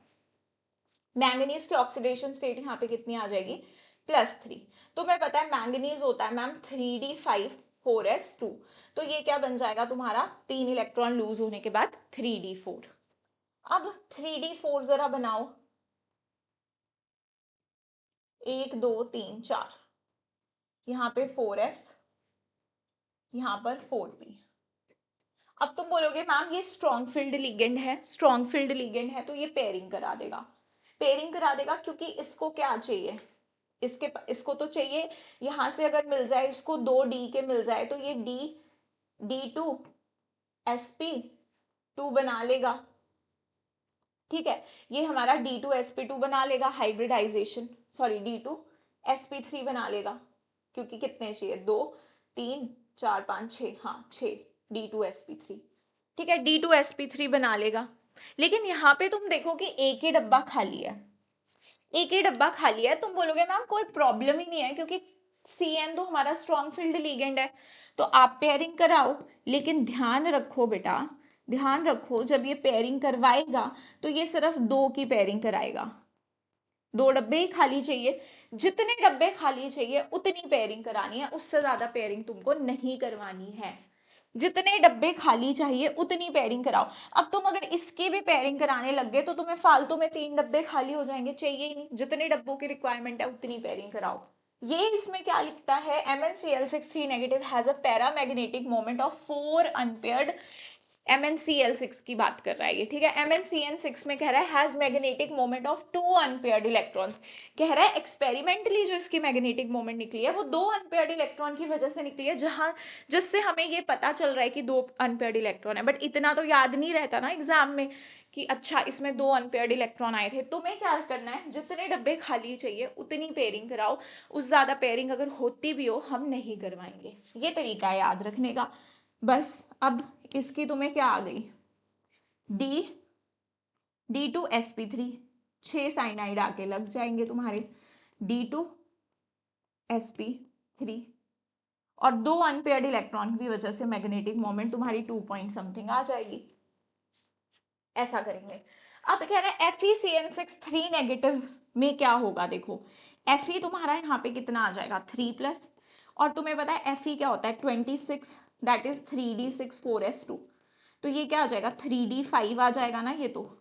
मैंगनीज की ऑक्सीडेशन स्टेट यहाँ पे कितनी आ जाएगी, +3। तो मैं पता है मैंगनीज होता है मैम 3d5 4s2, तो ये क्या बन जाएगा तुम्हारा, 3 इलेक्ट्रॉन लूज होने के बाद 3d4। अब 3d4 जरा बनाओ, 1 2 3 4, यहाँ पे 4s, यहाँ पर 4p। अब तुम बोलोगे मैम ये स्ट्रॉन्ग फील्ड लिगेंड है, स्ट्रॉन्ग फील्ड लिगेंड है तो ये पेयरिंग करा देगा, पेयरिंग करा देगा क्योंकि इसको क्या चाहिए, इसको तो चाहिए, यहां से अगर मिल जाए इसको 2d के मिल जाए तो ये D2sp2 बना लेगा, ठीक है, ये हमारा D2sp2 बना लेगा हाइब्रिडाइजेशन, सॉरी D2sp3 बना लेगा, क्योंकि कितने चाहिए, 2 3 4 5 6, हाँ 6 D2sp3, ठीक है, D2sp3 बना लेगा। लेकिन यहाँ पे तुम देखो कि एक ही डब्बा खाली है, एक ही डब्बा खाली है, तुम बोलोगे मैम कोई प्रॉब्लम ही नहीं है क्योंकि CN तो हमारा स्ट्रॉन्ग फील्ड लिगेंड है, तो आप पेयरिंग कराओ, लेकिन ध्यान रखो बेटा, ध्यान रखो जब ये पेयरिंग करवाएगा तो ये सिर्फ 2 की पेयरिंग कराएगा, 2 डब्बे ही खाली चाहिए, जितने डब्बे खाली चाहिए उतनी पेयरिंग करानी है, उससे ज्यादा पेयरिंग तुमको नहीं करवानी है, जितने डब्बे खाली चाहिए उतनी पेयरिंग कराओ। अब तुम अगर इसकी भी पेयरिंग कराने लग गए तो तुम्हें फालतू में 3 डब्बे खाली हो जाएंगे, चाहिए ही नहीं, जितने डब्बों की रिक्वायरमेंट है उतनी पेयरिंग कराओ। ये इसमें क्या लिखता है, MnCl6 3 negative has a paramagnetic moment of 4 unpaired, MnCl6 की बात कर रहा है ये, ठीक है, MnCN6 में कह रहा है has magnetic moment of 2 unpaired electrons, कह रहा है एक्सपेरिमेंटली जो इसकी मैग्नेटिक मोमेंट निकली है वो 2 अनपेयर्ड इलेक्ट्रॉन की वजह से निकली है, जहां जिससे हमें ये पता चल रहा है कि 2 अनपेयर्ड इलेक्ट्रॉन है, बट इतना तो याद नहीं रहता ना एग्जाम में कि अच्छा इसमें 2 अनपेयर्ड इलेक्ट्रॉन आए थे। तुम्हें क्या करना है, जितने डब्बे खाली चाहिए उतनी पेयरिंग कराओ, उस ज्यादा पेयरिंग अगर होती भी हो हम नहीं करवाएंगे, ये तरीका है याद रखने का। बस अब इसकी तुम्हें क्या आ गई, D2sp3, 6 साइनाइड आके लग जाएंगे तुम्हारे, D2sp3, और 2 अनपेयर्ड इलेक्ट्रॉन की वजह से मैग्नेटिक मोमेंट तुम्हारी 2 पॉइंट समथिंग आ जाएगी, ऐसा करेंगे। अब कह रहे हैं FeCN6 3 नेगेटिव में क्या होगा, देखो Fe तुम्हारा यहाँ पे कितना आ जाएगा 3+, और तुम्हें पता है Fe क्या होता है 26, दैट इज 3d6 4s2, तो ये क्या आ जाएगा 3d5 आ जाएगा ना, ये तो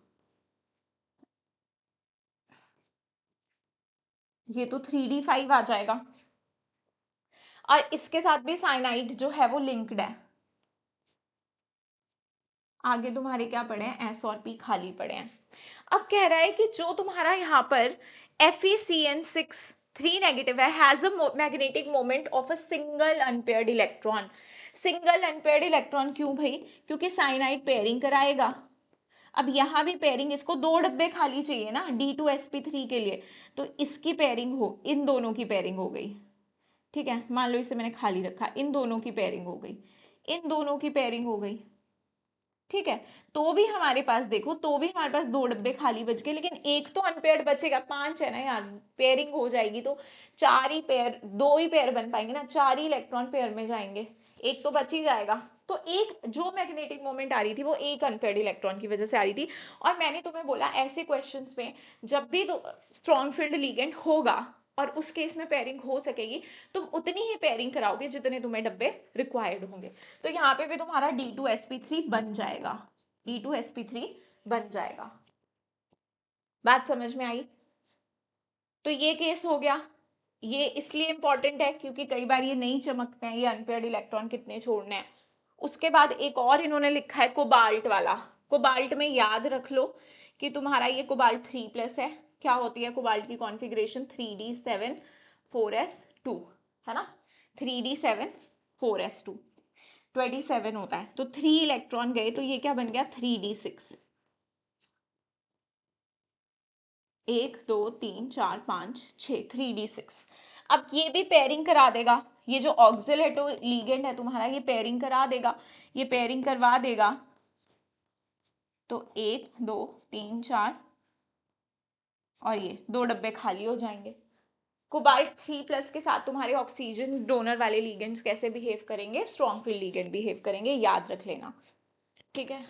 3d5 आ जाएगा, और इसके साथ भी साइनाइड जो है वो लिंक्ड है। आगे तुम्हारे क्या पड़े हैं, S और P खाली पड़े हैं। अब कह रहा है कि जो तुम्हारा यहाँ पर FeCN6 3 नेगेटिव है has a magnetic moment of a single unpaired electron, single unpaired electron क्यों भाई, क्योंकि साइनाइड पेयरिंग कराएगा। अब यहाँ भी पेयरिंग, इसको 2 डब्बे खाली चाहिए ना D2sp3 के लिए, तो इसकी पेयरिंग हो, इन दोनों की पेयरिंग हो गई, ठीक है, मान लो इसे मैंने खाली रखा, इन दोनों की पेयरिंग हो गई, इन दोनों की पेयरिंग हो गई, ठीक है, तो भी हमारे पास देखो, तो भी हमारे पास 2 डब्बे खाली बच गए, लेकिन एक तो अनपेयर्ड बचेगा, 5 है ना यार, पेयरिंग हो जाएगी तो 4 ही पेयर, 2 ही पेयर बन पाएंगे ना, 4 ही इलेक्ट्रॉन पेयर में जाएंगे, एक तो बच ही जाएगा। तो एक जो मैग्नेटिक मोमेंट आ रही थी वो एक अनपेयर्ड इलेक्ट्रॉन की वजह से आ रही थी, और मैंने तुम्हें बोला ऐसे क्वेश्चंस में जब भी स्ट्रॉन्ग फील्ड लिगेंड होगा और उस केस में पेयरिंग हो सकेगी, तुम उतनी ही पेयरिंग कराओगे जितने तुम्हें डब्बे रिक्वायर्ड होंगे। तो यहाँ पे भी तुम्हारा D2sp3 बन जाएगा, D2sp3 बन जाएगा, बात समझ में आई। तो ये केस हो गया, ये इसलिए इंपॉर्टेंट है क्योंकि कई बार ये नहीं चमकते हैं, ये अनपेयर्ड इलेक्ट्रॉन कितने छोड़ने हैं। उसके बाद एक और इन्होंने लिखा है कोबाल्ट वाला, कोबाल्ट में याद रख लो कि तुम्हारा ये कोबाल्ट 3+ है, क्या होती है कोबाल्ट की कॉन्फ़िगरेशन 3d7 4s2, है ना, 3d7 4s2 27 होता है, तो 3 इलेक्ट्रॉन गए तो ये क्या बन गया 3d6, 1 2 3 4 5 6, 3d6। अब ये भी पेयरिंग करा देगा, ये जो ऑक्सिलेटो लिगेंड है तुम्हारा ये पेयरिंग करा देगा, ये पेयरिंग करवा देगा, तो 1 2 3 4 और ये 2 डब्बे खाली हो जाएंगे। कोबाल्ट 3+ के साथ तुम्हारे ऑक्सीजन डोनर वाले लिगेंड्स कैसे बिहेव करेंगे? स्ट्रॉन्ग फील्ड लिगेंड बिहेव करेंगे, याद रख लेना। ठीक है,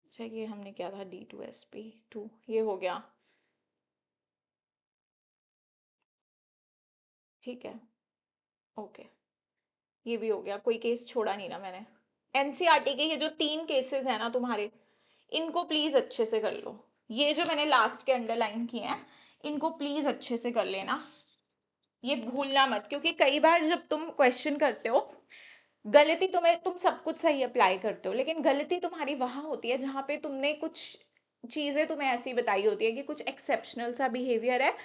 अच्छा ये हमने क्या था, D2sp2 ये हो गया। ठीक है, ओके, ये भी हो गया, कोई केस छोड़ा नहीं ना मैंने। एनसीईआरटी के ये जो 3 केसेस है ना तुम्हारे, इनको प्लीज अच्छे से कर लो। ये जो मैंने लास्ट के अंडरलाइन किए हैं, इनको प्लीज अच्छे से कर लेना, ये भूलना मत, क्योंकि कई बार जब तुम क्वेश्चन करते हो, गलती तुम्हें, तुम सब कुछ सही अप्लाई करते हो, लेकिन गलती तुम्हारी वहां होती है जहां पे तुमने कुछ चीजें तुम्हें ऐसी बताई होती है कि कुछ एक्सेप्शनल सा बिहेवियर है,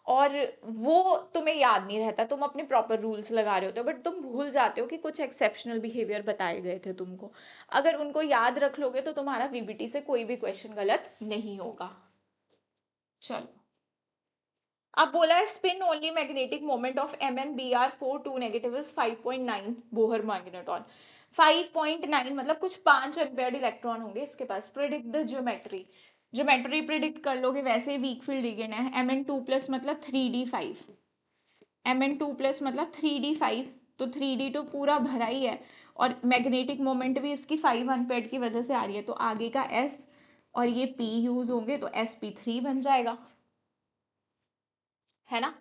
और वो तुम्हें याद नहीं रहता, तुम अपने प्रॉपर रूल्स लगा रहे होते हो, बट तुम भूल जाते हो कि कुछ एक्सेप्शनल बिहेवियर बताए गए थे तुमको। अगर उनको याद रख लोगे तो तुम्हारा वीबीटी से कोई भी क्वेश्चन गलत नहीं होगा। चलो, अब बोला है spin only magnetic moment of MnBr42 negative is 5.9 Bohr magneton. 5.9 मतलब कुछ 5 अनपेयर्ड इलेक्ट्रॉन होंगे इसके पास। Predict the geometry, geometry predict कर लोगे, वैसे वीक फील्ड लिगेंड है। Mn2+ मतलब 3d5, Mn2+ मतलब 3d5, तो 3d तो पूरा भरा ही है, और मैग्नेटिक मोमेंट भी इसकी 5 अनपेयर्ड की वजह से आ रही है, तो आगे का S और ये P यूज होंगे तो sp3 बन जाएगा, है ना।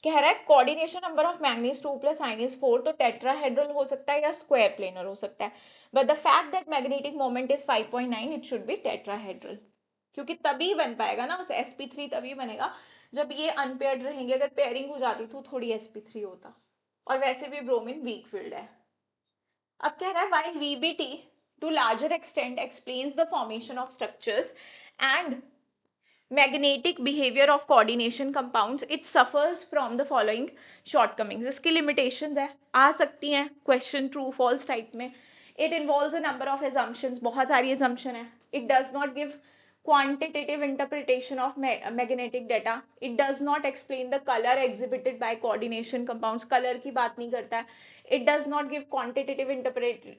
कह रहा है कोऑर्डिनेशन नंबर ऑफ मैग्नीज 2+ आयनीज 4, तो टेट्राहेड्रल हो सकता है या स्क्वायर प्लेनर हो सकता है, but the fact that magnetic moment is 5.9 it should be tetrahedral, क्योंकि तभी बन पाएगा ना, उस sp3 तभी बनेगा जब ये अनपेयर्ड रहेंगे। अगर पेयरिंग हो जाती तो थोड़ी sp3 होता, और वैसे भी ब्रोमीन वीक फील्ड है। अब कह रहा है while VBT to larger extent explains the formation of structures and magnetic behaviour of coordination compounds, it suffers from the following shortcomings. इसकी लिमिटेशंस है, आ सकती हैं क्वेश्चन ट्रू फॉल्स टाइप में। It involves a number of assumptions, बहुत सारी assumption है। It does not give quantitative interpretation of magnetic data. It does not explain the color exhibited by coordination compounds, color की बात नहीं करता है। It does not give quantitative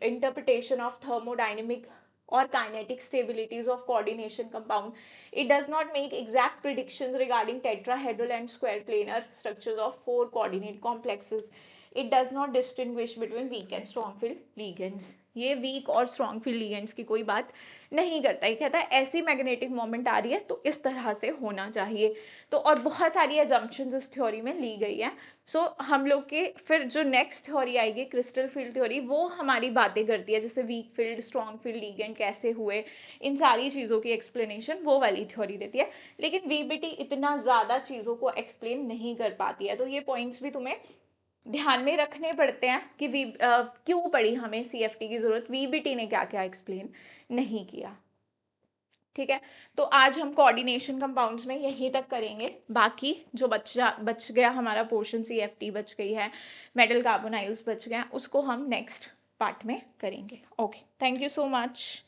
interpretation of thermodynamic or kinetic stabilities of coordination compound. It does not make exact predictions regarding tetrahedral and square planar structures of 4 coordinate complexes. It does not distinguish between weak and strong field ligands. ये week और strong field ligands की कोई बात नहीं करता, ये कहता है ऐसी मैग्नेटिक मोमेंट आ रही है तो इस तरह से होना चाहिए। तो और बहुत सारी एजम्पशंस इस थ्योरी में ली गई है। सो हम लोग के फिर जो नेक्स्ट थ्योरी आएगी क्रिस्टल फील्ड थ्योरी, वो हमारी बातें करती है, जैसे weak field strong field ligand कैसे हुए, इन सारी चीज़ों की एक्सप्लेनेशन वो वाली थ्योरी देती है। लेकिन वीबीटी इतना ज़्यादा चीज़ों को एक्सप्लेन नहीं कर पाती है, तो ये पॉइंट्स भी तुम्हें ध्यान में रखने पड़ते हैं कि क्यों पड़ी हमें सीएफटी की जरूरत, वीबीटी ने क्या क्या एक्सप्लेन नहीं किया। ठीक है, तो आज हम कोऑर्डिनेशन कंपाउंड्स में यहीं तक करेंगे, बाकी जो बच गया हमारा पोर्शन, सीएफटी बच गई है, मेटल कार्बोनाइल्स बच गया, उसको हम नेक्स्ट पार्ट में करेंगे। Okay, thank you so much.